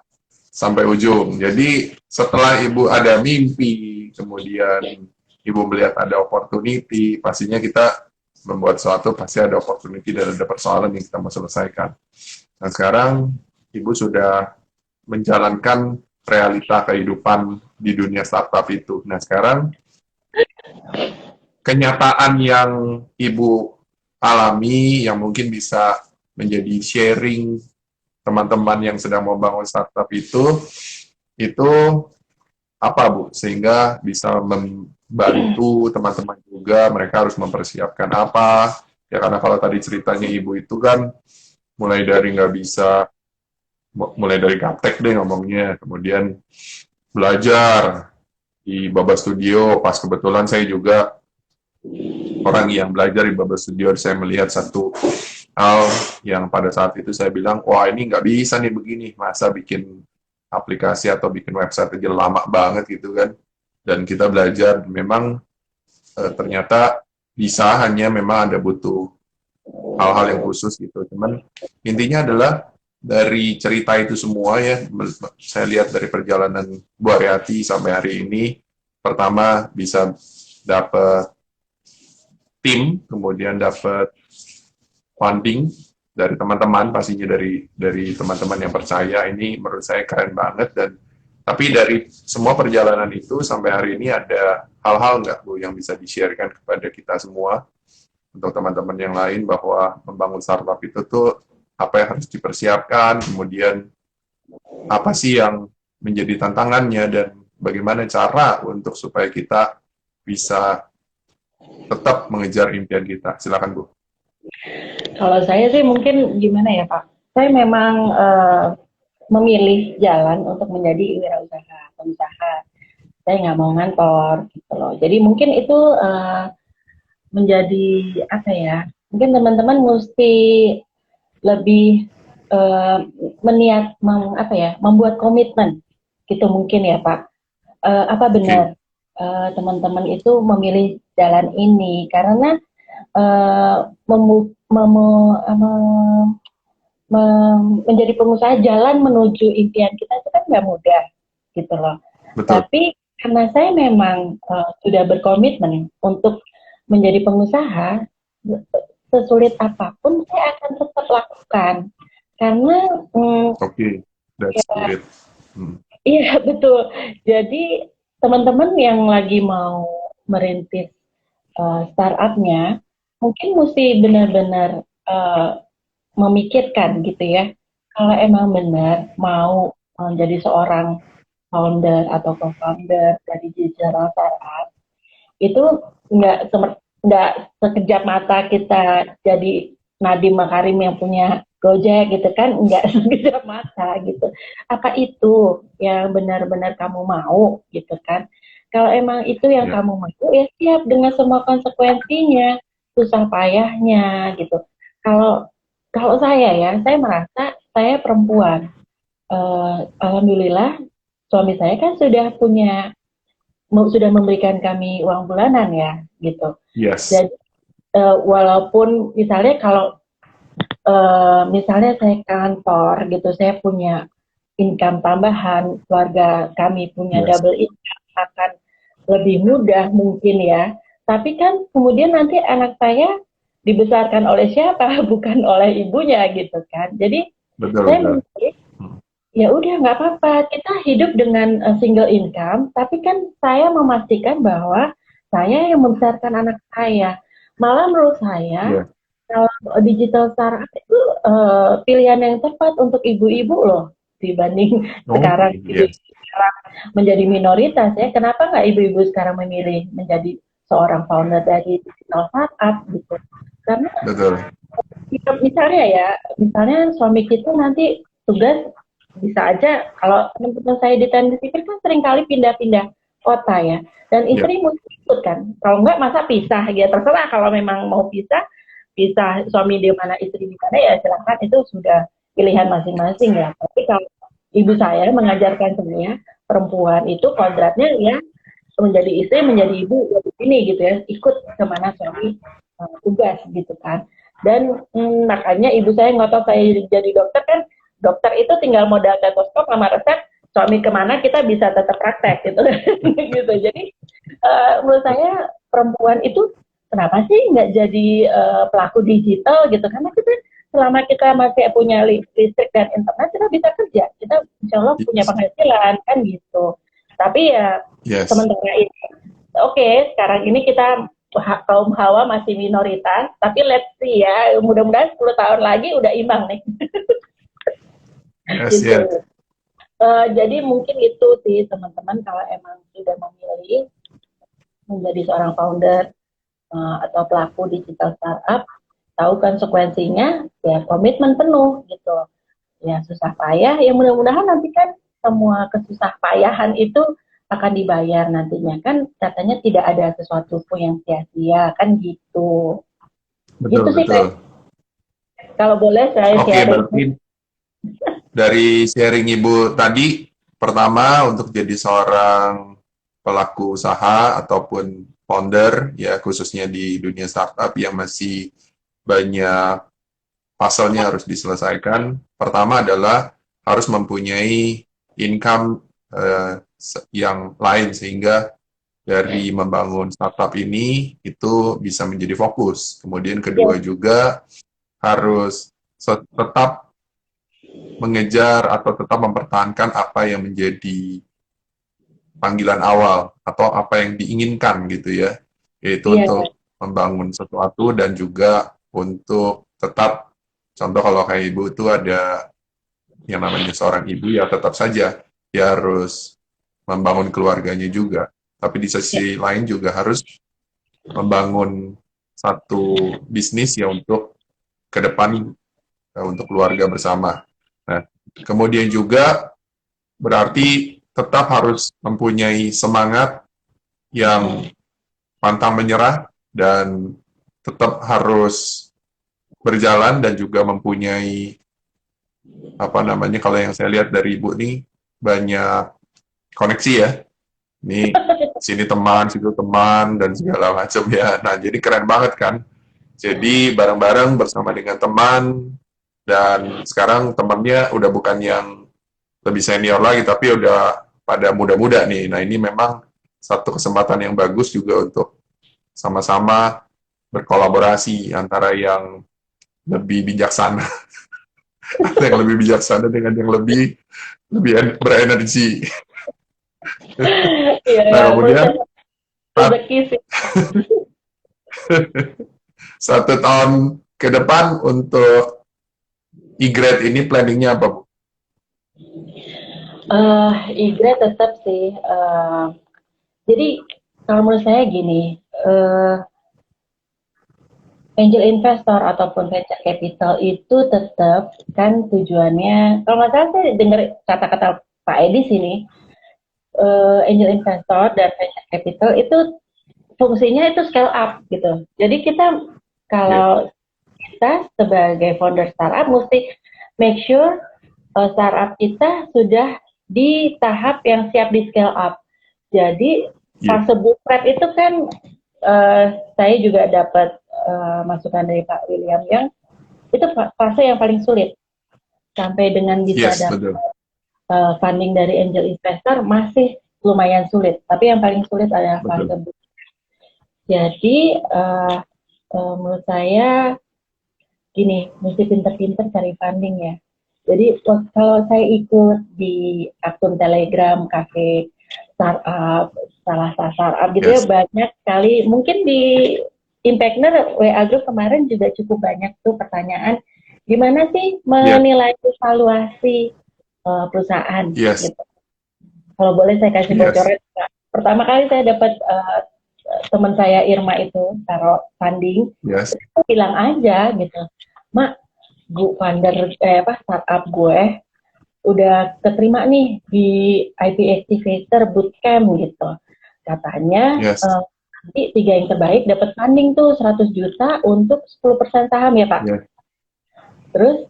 sampai ujung. Jadi setelah Ibu ada mimpi, kemudian Ibu melihat ada opportunity, pastinya kita membuat sesuatu pasti ada opportunity dan ada persoalan yang kita mau selesaikan. Nah sekarang Ibu sudah menjalankan realita kehidupan di dunia startup itu. Nah sekarang kenyataan yang Ibu alami yang mungkin bisa menjadi sharing teman-teman yang sedang membangun startup itu apa Bu? Sehingga bisa membantu teman-teman juga, mereka harus mempersiapkan apa. Ya karena kalau tadi ceritanya Ibu itu kan mulai dari nggak bisa, mulai dari gaptek deh ngomongnya, kemudian belajar di Baba Studio, pas kebetulan saya juga orang yang belajar di Baba Studio, saya melihat satu hal yang pada saat itu saya bilang, wah ini nggak bisa nih begini, masa bikin aplikasi atau bikin website aja lama banget gitu kan. Dan kita belajar, memang ternyata bisa, hanya memang ada butuh hal-hal yang khusus gitu. Cuman intinya adalah dari cerita itu semua ya, saya lihat dari perjalanan Bu Aryati sampai hari ini, pertama bisa dapat tim, kemudian dapat funding dari teman-teman, pastinya dari teman-teman yang percaya. Ini menurut saya keren banget. Dan tapi dari semua perjalanan itu sampai hari ini ada hal-hal nggak Bu yang bisa di-sharekan kepada kita semua untuk teman-teman yang lain, bahwa membangun startup itu tuh apa yang harus dipersiapkan, kemudian apa sih yang menjadi tantangannya, dan bagaimana cara untuk supaya kita bisa tetap mengejar impian kita. Silakan Bu. Kalau saya sih mungkin gimana ya Pak? Saya memang memilih jalan untuk menjadi wirausaha, pengusaha. Saya nggak mau ngantor gitu loh. Jadi mungkin itu menjadi apa ya? Mungkin teman-teman mesti lebih apa ya? Membuat komitmen gitu mungkin ya Pak. Apa benar Oke. teman-teman itu memilih jalan ini karena memu, memu, menjadi pengusaha, jalan menuju impian kita itu kan nggak mudah gitu loh. Betul. Tapi karena saya memang sudah berkomitmen untuk menjadi pengusaha, sesulit apapun saya akan tetap lakukan karena Oke. That's great. iya betul. Jadi teman-teman yang lagi mau merintis startupnya mungkin mesti benar-benar memikirkan gitu ya. Kalau emang benar mau menjadi seorang founder atau co-founder dari jajaran startup, itu nggak sekejap mata kita jadi Nadiem Makarim yang punya Gojek gitu kan, nggak sekejap mata gitu. Apa itu yang benar-benar kamu mau gitu kan? Kalau emang itu yang Ya. kamu mau, ya siap dengan semua konsekuensinya, susah payahnya gitu. Kalau kalau saya merasa saya perempuan. Alhamdulillah suami saya kan sudah memberikan kami uang bulanan ya gitu. Yes. Jadi walaupun misalnya kalau misalnya saya kantor gitu, saya punya income tambahan, keluarga kami punya Yes. double income, akan lebih mudah mungkin ya. Tapi kan kemudian nanti anak saya dibesarkan oleh siapa? Bukan oleh ibunya gitu kan. Jadi Betul, saya betul. memilih Hmm. ya udah nggak apa-apa, kita hidup dengan single income, tapi kan saya memastikan bahwa saya yang membesarkan anak saya. Malah menurut saya Yes. kalau digital startup itu pilihan yang tepat untuk ibu-ibu loh, dibanding Oh, sekarang ibu yes. sekarang menjadi minoritas ya. Kenapa nggak ibu-ibu sekarang memilih menjadi seorang founder dari digital startup gitu? Karena Betul. misalnya ya, misalnya suami kita nanti tugas bisa aja kalau teman-teman saya di teknik sipil kan seringkali pindah-pindah kota ya, dan Yep. istri mesti ikut kan. Kalau enggak masa pisah ya, terserah. Kalau memang mau pisah suami di mana istri di mana ya silakan, itu sudah pilihan masing-masing ya. Tapi kalau ibu saya mengajarkan saya perempuan itu kodratnya ya menjadi istri, menjadi ibu ya begini gitu ya, ikut kemana suami tugas gitu kan. Dan makanya ibu saya nggak tahu saya jadi dokter kan, dokter itu tinggal modal stetoskop sama resep, suami kemana kita bisa tetap praktek gitu. Gitu. Jadi menurut saya perempuan itu kenapa sih nggak jadi pelaku digital gitu, karena kita selama kita masih punya listrik dan internet kita bisa kerja, kita insya Allah punya Yes. penghasilan kan gitu. Tapi ya Yes. sementara ini oke, sekarang ini kita kaum hawa masih minoritas, tapi let's see ya, mudah-mudahan 10 tahun lagi udah imbang nih. Yes. Gitu. Yes. Jadi mungkin itu sih teman-teman, kalau emang sudah memilih menjadi seorang founder atau pelaku digital startup, tahu konsekuensinya, ya komitmen penuh gitu. Ya susah payah, ya mudah-mudahan nanti kan semua kesusah payahan itu akan dibayar nantinya, kan katanya tidak ada sesuatu pun yang sia-sia kan gitu. Gitu Betul, sih betul. kalau boleh saya Oke, sharing. berarti dari sharing Ibu tadi, pertama untuk jadi seorang pelaku usaha ataupun founder, ya khususnya di dunia startup yang masih banyak puzzle-nya harus diselesaikan. Pertama adalah harus mempunyai income yang lain sehingga dari membangun startup ini itu bisa menjadi fokus. Kemudian kedua Ya, juga harus tetap mengejar atau tetap mempertahankan apa yang menjadi panggilan awal atau apa yang diinginkan gitu ya, yaitu iya, untuk membangun sesuatu dan juga untuk tetap, contoh kalau kayak ibu itu ada yang namanya seorang ibu ya tetap saja dia harus membangun keluarganya juga, tapi di ya, sisi lain juga harus membangun satu bisnis ya untuk ke depan, untuk keluarga bersama. Nah, kemudian juga berarti tetap harus mempunyai semangat yang pantang menyerah dan tetap harus berjalan dan juga mempunyai apa namanya, kalau yang saya lihat dari ibu nih banyak koneksi ya. Ini sini teman, situ teman dan segala macam ya. Nah, jadi keren banget kan. Jadi bareng-bareng bersama dengan teman dan sekarang temannya udah bukan yang lebih senior lagi tapi udah pada muda-muda nih. Nah, ini memang satu kesempatan yang bagus juga untuk sama-sama berkolaborasi antara yang lebih bijaksana, yang lebih bijaksana dengan yang lebih lebih berenergi. iya, Nah, ya, menurut kemudian saya rezeki sih. 1 tahun ke depan untuk e-grade ini planningnya apa, Bu? E-grade tetap sih. Jadi kalau menurut saya gini, angel investor ataupun venture capital itu tetap kan tujuannya, kalau nggak salah saya dengar kata-kata Pak Edi sini, angel investor dan venture capital itu fungsinya itu scale up gitu. Jadi kita Ya. kalau kita sebagai founder startup mesti make sure startup kita sudah di tahap yang siap di scale up. Jadi fase bootstrap itu kan saya juga dapat masukan dari Pak William yang itu fase yang paling sulit sampai dengan bisa dapat funding dari angel investor masih lumayan sulit. Tapi yang paling sulit adalah fase bootstrap. Jadi menurut saya gini, mesti pinter-pinter cari funding ya. Jadi kalau saya ikut di akun Telegram, Cafe Startup, salah startup gitu ya, banyak sekali. Mungkin di Impactner WA Group kemarin juga cukup banyak tuh pertanyaan, gimana sih menilai evaluasi perusahaan gitu. Kalau boleh saya kasih bocoran. Pertama kali saya dapat teman saya Irma itu taruh funding, aku bilang aja gitu, Mak, founder startup gue udah keterima nih di IP Activator Bootcamp gitu. Katanya nanti 3 yang terbaik dapat funding tuh 100 juta untuk 10% saham ya Pak. Terus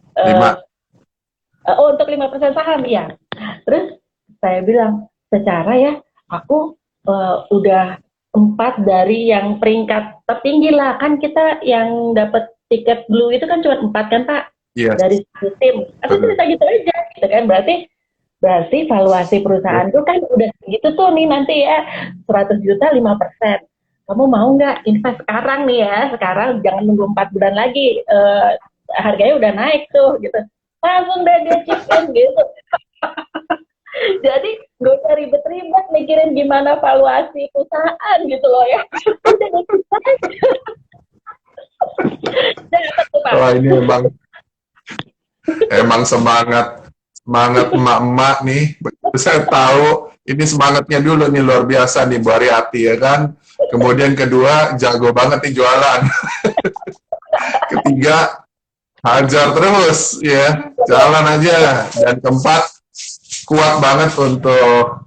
untuk 5% saham ya. Terus saya bilang, secara ya aku udah 4 dari yang peringkat tertinggi lah, kan kita yang dapat tiket blue itu kan cuma 4 kan Pak, dari satu tim. Aku cerita gitu aja, gitu kan, berarti valuasi perusahaan itu kan udah gitu tuh nih nanti ya 100 juta 5%. Kamu mau nggak invest sekarang nih ya, sekarang jangan nunggu 4 bulan lagi, harganya udah naik tuh gitu. Langsung deh dia chip in gitu. Jadi gak usah ribet-ribet mikirin gimana valuasi perusahaan gitu loh ya. Udah gitu aja. Wah ini emang semangat emak-emak nih. Saya tahu ini semangatnya dulu nih luar biasa nih Bu Aryati ya kan. Kemudian kedua jago banget nih jualan. Ketiga hajar terus ya, jalan aja. Dan keempat kuat banget untuk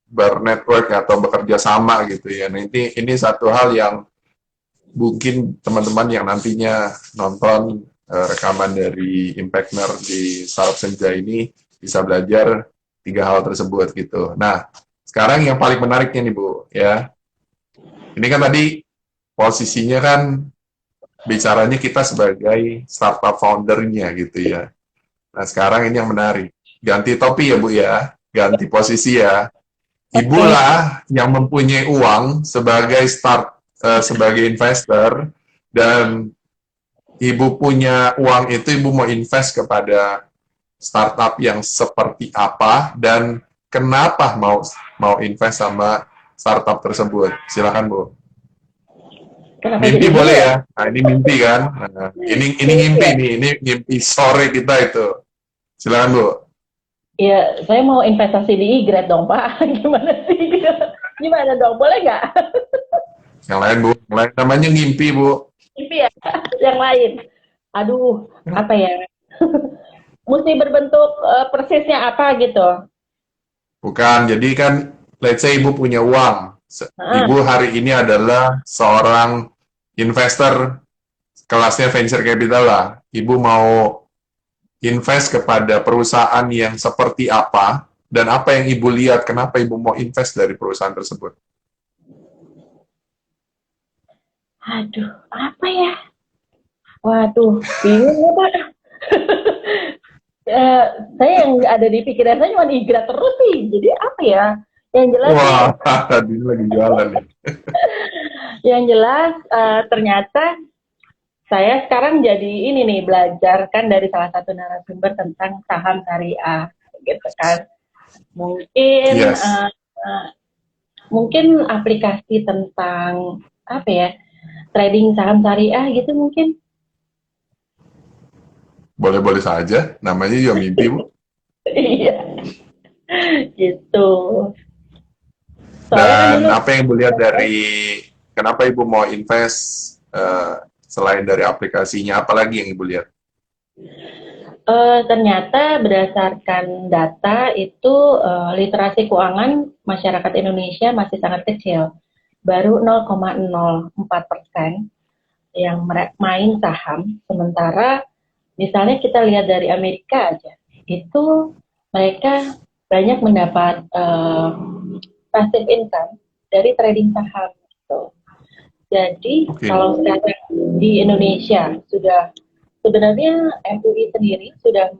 bernetwork atau bekerja sama gitu ya. Nah, ini satu hal yang mungkin teman-teman yang nantinya nonton rekaman dari Impactner di Startup Senja ini bisa belajar 3 hal tersebut gitu. Nah, sekarang yang paling menariknya nih Bu ya. Ini kan tadi posisinya kan bicaranya kita sebagai startup foundernya gitu ya. Nah, sekarang ini yang menarik. Ganti topi ya, Bu ya. Ganti posisi ya. Ibu lah yang mempunyai uang sebagai sebagai investor, dan Ibu punya uang itu, Ibu mau invest kepada startup yang seperti apa dan kenapa mau invest sama startup tersebut. Silakan, Bu. Mimpi boleh ya. Nah, ini mimpi kan. Nah, ini ngimpi nih. Ini ngimpi sore kita itu. Silakan Bu. Ya, saya mau investasi di E-Grade dong Pak. Gimana sih? Gimana dong? Boleh nggak? Yang lain Bu. Yang lain namanya ngimpi Bu. Ngimpi ya? Yang lain. Aduh, apa ya? Mesti berbentuk persisnya apa gitu? Bukan. Jadi kan, let's say Ibu punya uang. Ibu hari ini adalah seorang investor kelasnya venture capital lah. Ibu mau invest kepada perusahaan yang seperti apa, dan apa yang Ibu lihat, kenapa Ibu mau invest dari perusahaan tersebut? Aduh, apa ya? Waduh, bingung ya Pak. Saya yang ada di pikiran saya cuma E-Grade terus sih. Jadi apa ya? Yang jelas. Wah, tadi lagi jualan nih. Yang jelas ternyata saya sekarang jadi ini nih, belajar kan dari salah satu narasumber tentang saham syariah gitu kan. Mungkin mungkin aplikasi tentang apa ya, trading saham syariah gitu mungkin. Boleh-boleh saja, namanya juga mimpi Bu. Iya, gitu. Dan apa yang Ibu lihat dari kenapa Ibu mau invest selain dari aplikasinya, apalagi yang Ibu lihat? Ternyata berdasarkan data itu literasi keuangan masyarakat Indonesia masih sangat kecil, baru 0,04%. main saham, sementara misalnya kita lihat dari Amerika aja, itu mereka banyak mendapat passive income dari trading saham gitu. Jadi Oke. kalau sekarang di Indonesia sudah sebenarnya MUI sendiri sudah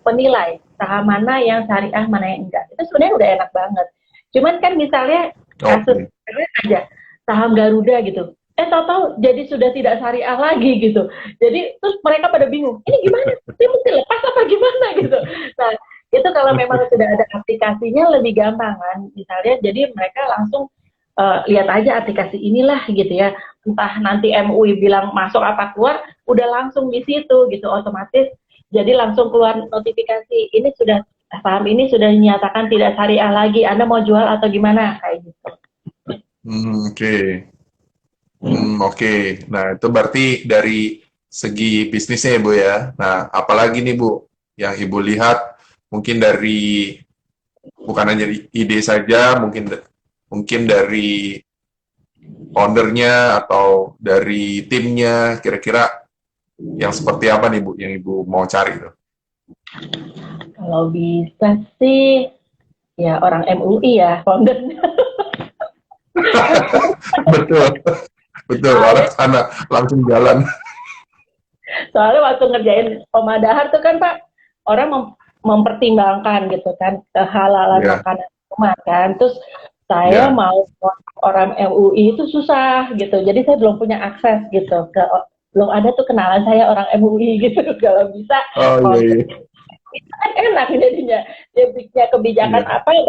menilai saham mana yang syariah, mana yang enggak. Itu sebenarnya udah enak banget. Cuman kan misalnya kasus Oke. aja saham Garuda gitu. Tahu-tahu jadi sudah tidak syariah lagi gitu. Jadi terus mereka pada bingung, ini gimana? Ini mesti lepas apa gimana gitu. Nah, itu kalau memang sudah ada aplikasinya lebih gampang kan. Misalnya jadi mereka langsung lihat aja aplikasi inilah gitu ya. Entah nanti MUI bilang masuk apa keluar, udah langsung di situ gitu otomatis. Jadi langsung keluar notifikasi, ini sudah saham ini sudah dinyatakan tidak syariah lagi. Anda mau jual atau gimana kayak gitu. Oke. Oke. Nah, itu berarti dari segi bisnisnya ya, Bu ya. Nah, apalagi nih, Bu, yang Ibu lihat mungkin dari bukan hanya ide saja, mungkin dari foundernya atau dari timnya, kira-kira yang seperti apa nih, Bu, yang Ibu mau cari tuh? Kalau bisa sih ya orang MUI ya foundernya. Betul, betul. Orang sana langsung jalan. Soalnya waktu ngerjain pemadahar tuh kan Pak, orang mempertimbangkan gitu kan kehalalan Ya, makanan rumah kan. Terus saya ya. mau orang MUI itu susah gitu. Jadi saya belum punya akses gitu belum ada tuh kenalan saya orang MUI gitu. Kalau bisa Oh iya, founder iya. kan enak jadinya. Dia punya kebijakan Iya. apa yang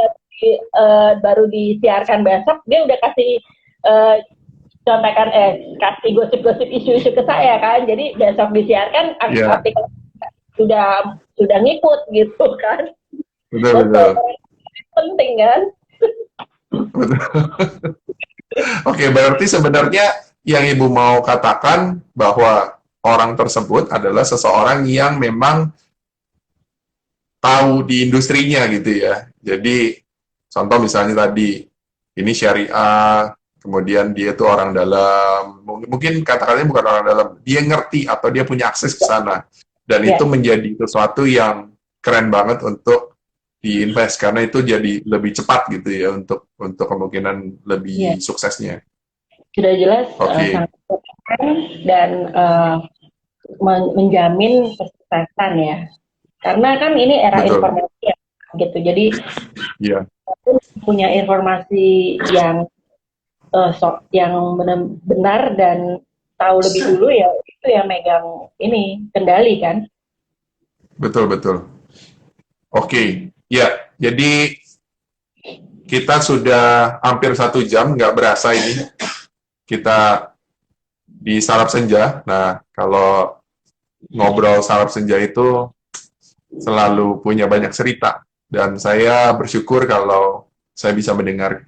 baru disiarkan besok dia udah kasih contekan kasih gosip-gosip isu-isu ke saya kan. Jadi besok disiarkan Iya, artikel sudah ngikut gitu kan. betul, Dan betul. penting kan. Oke, berarti sebenarnya yang Ibu mau katakan bahwa orang tersebut adalah seseorang yang memang tahu di industrinya gitu ya. Jadi, contoh misalnya tadi, ini syariah, kemudian dia tuh orang dalam, mungkin kata-katanya bukan orang dalam, dia ngerti atau dia punya akses ke sana. Dan itu Ya, menjadi sesuatu yang keren banget untuk diinvest karena itu jadi lebih cepat gitu ya untuk kemungkinan ya. lebih suksesnya. Sudah jelas Oke, sangat keren dan menjamin kesuksesan ya. Karena kan ini era betul. informasi ya, gitu. Jadi Iya, punya informasi yang benar dan tahu lebih dulu ya itu yang megang ini kendali kan. betul betul. Oke, ya. Jadi kita sudah hampir 1 jam, nggak berasa ini kita di sarap senja. Nah, kalau ngobrol sarap senja itu selalu punya banyak cerita. Dan saya bersyukur kalau saya bisa mendengar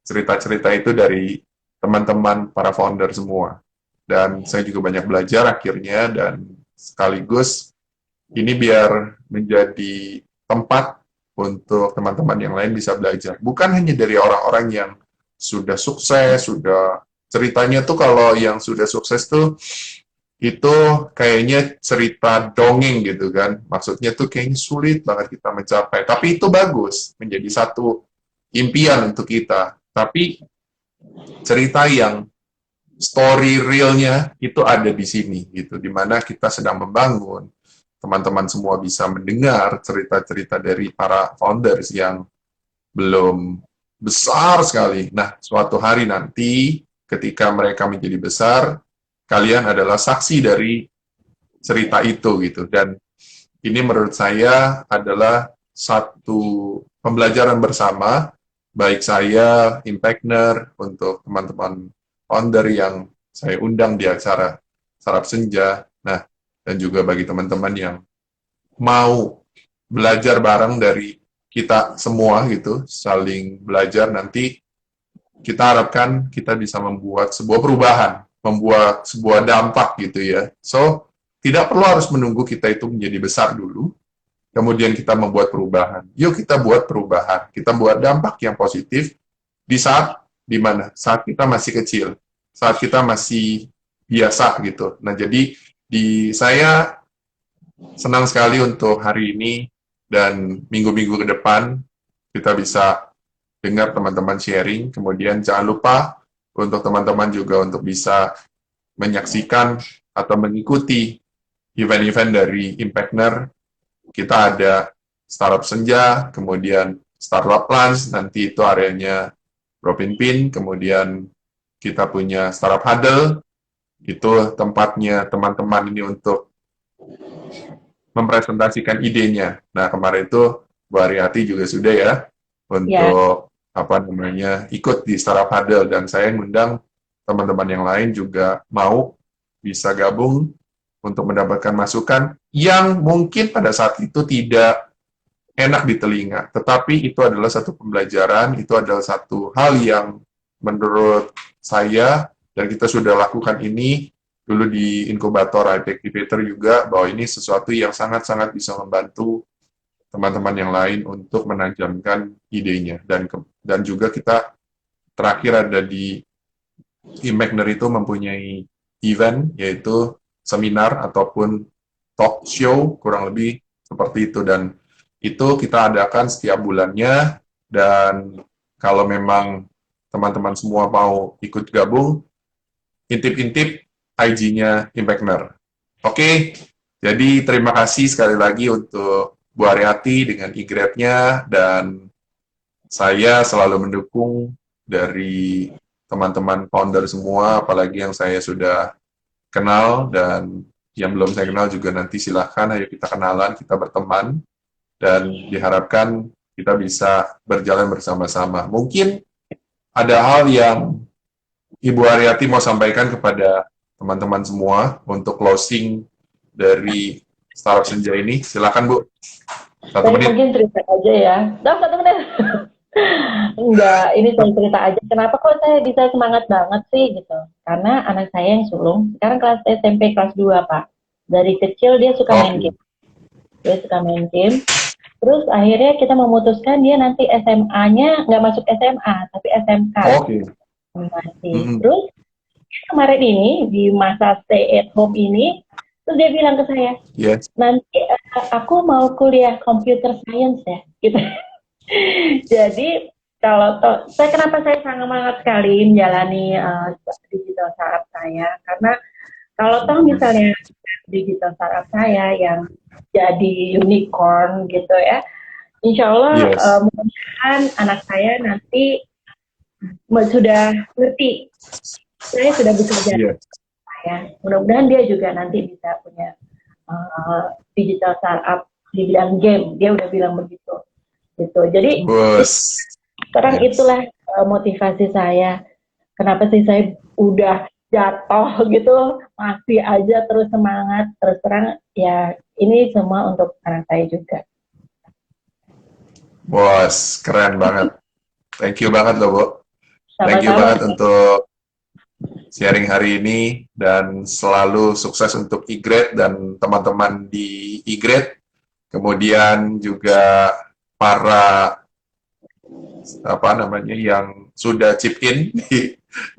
cerita-cerita itu dari teman-teman para founder semua. Dan saya juga banyak belajar akhirnya dan sekaligus ini biar menjadi tempat untuk teman-teman yang lain bisa belajar. Bukan hanya dari orang-orang yang sudah sukses, sudah ceritanya tuh kalau yang sudah sukses tuh itu kayaknya cerita dongeng gitu kan. Maksudnya tuh kayaknya sulit banget kita mencapai. Tapi itu bagus, menjadi satu impian untuk kita. Tapi cerita yang story realnya itu ada di sini gitu, dimana kita sedang membangun, teman-teman semua bisa mendengar cerita-cerita dari para founders yang belum besar sekali. Nah, suatu hari nanti ketika mereka menjadi besar, kalian adalah saksi dari cerita itu gitu. Dan ini menurut saya adalah satu pembelajaran bersama, baik saya, Impactner, untuk teman-teman founder yang saya undang di acara Sarap Senja, nah, dan juga bagi teman-teman yang mau belajar bareng dari kita semua gitu, saling belajar nanti kita harapkan kita bisa membuat sebuah perubahan, membuat sebuah dampak gitu ya. So, tidak perlu harus menunggu kita itu menjadi besar dulu, kemudian kita membuat perubahan. Yuk kita buat perubahan, kita buat dampak yang positif di saat di mana? Saat kita masih kecil. saat kita masih biasa gitu. Nah, jadi saya senang sekali untuk hari ini dan minggu-minggu ke depan kita bisa dengar teman-teman sharing. Kemudian jangan lupa untuk teman-teman juga untuk bisa menyaksikan atau mengikuti event-event dari Impactner. Kita ada Startup Senja, kemudian Startup Lunch, nanti itu areanya Bro Pinpin, kemudian kita punya Startup Huddle, itu tempatnya teman-teman ini untuk mempresentasikan idenya. Nah, kemarin itu Bu Ariati juga sudah ya, untuk ikut di Startup Huddle, dan saya ngundang teman-teman yang lain juga mau bisa gabung untuk mendapatkan masukan yang mungkin pada saat itu tidak enak di telinga, tetapi itu adalah satu pembelajaran, itu adalah satu hal yang menurut saya, dan kita sudah lakukan ini dulu di inkubator iPactivator juga, bahwa ini sesuatu yang sangat-sangat bisa membantu teman-teman yang lain untuk menajamkan idenya. Dan juga kita terakhir ada di Impactner itu mempunyai event, yaitu seminar ataupun talk show, kurang lebih seperti itu. Dan itu kita adakan setiap bulannya, dan kalau memang teman-teman semua mau ikut gabung, intip-intip IG-nya Impactner. Oke, jadi terima kasih sekali lagi untuk Bu Ariati dengan e-grade-nya, dan saya selalu mendukung dari teman-teman founder semua, apalagi yang saya sudah kenal, dan yang belum saya kenal juga nanti silahkan, ayo kita kenalan, kita berteman, dan diharapkan kita bisa berjalan bersama-sama. Mungkin ada hal yang Ibu Ariati mau sampaikan kepada teman-teman semua untuk closing dari Startup Senja ini. Silakan Bu. Saya mungkin cerita aja ya. 1 menit. Enggak, ini saya cerita aja. Kenapa kok saya bisa semangat banget sih gitu? Karena anak saya yang sulung, sekarang kelas SMP kelas 2, Pak. Dari kecil dia suka main game. Dia suka main game. Terus akhirnya kita memutuskan dia nanti SMA-nya nggak masuk SMA, tapi SMK. Terus kemarin ini, di masa stay at home ini, terus dia bilang ke saya, nanti aku mau kuliah computer science ya, gitu. Jadi kalau kenapa saya sangat sekali menjalani digital startup saya, karena kalau misalnya digital startup saya yang jadi unicorn gitu ya, insya Allah mudah-mudahan anak saya nanti sudah ngerti, saya sudah bekerja, ya. Mudah-mudahan dia juga nanti bisa punya digital startup di bidang game, dia udah bilang begitu. Gitu. Jadi sekarang itulah motivasi saya. Kenapa sih saya udah jatuh gitu, masih aja terus semangat, terus terang ya ini semua untuk anak saya juga. Bos, keren banget. Thank you banget loh, Bu. Thank you banget untuk sharing hari ini, dan selalu sukses untuk e-grade dan teman-teman di e-grade. Kemudian juga para yang sudah chip in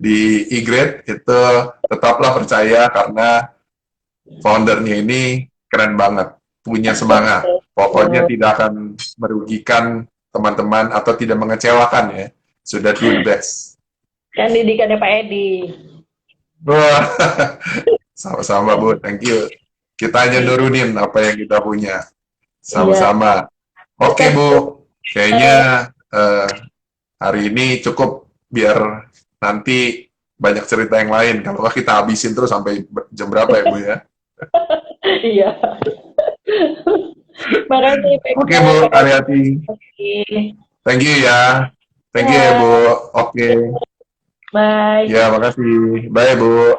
di e-grade itu tetaplah percaya, karena foundernya ini keren banget, punya semangat. Pokoknya tidak akan merugikan teman-teman atau tidak mengecewakan ya. Sudah do the best. Kan didikannya Pak Edi. Wah, sama-sama Bu, thank you. Kita hanya nurunin apa yang kita punya. Sama-sama. Oke Bu, kayaknya hari ini cukup, biar nanti banyak cerita yang lain. Kalau kita habisin terus sampai jam berapa ya Bu ya? Iya. Makasih. Oke Bu Ariati. Thank you ya. Thank you ya Bu. Oke. Bye. Ya, makasih. Bye Bu.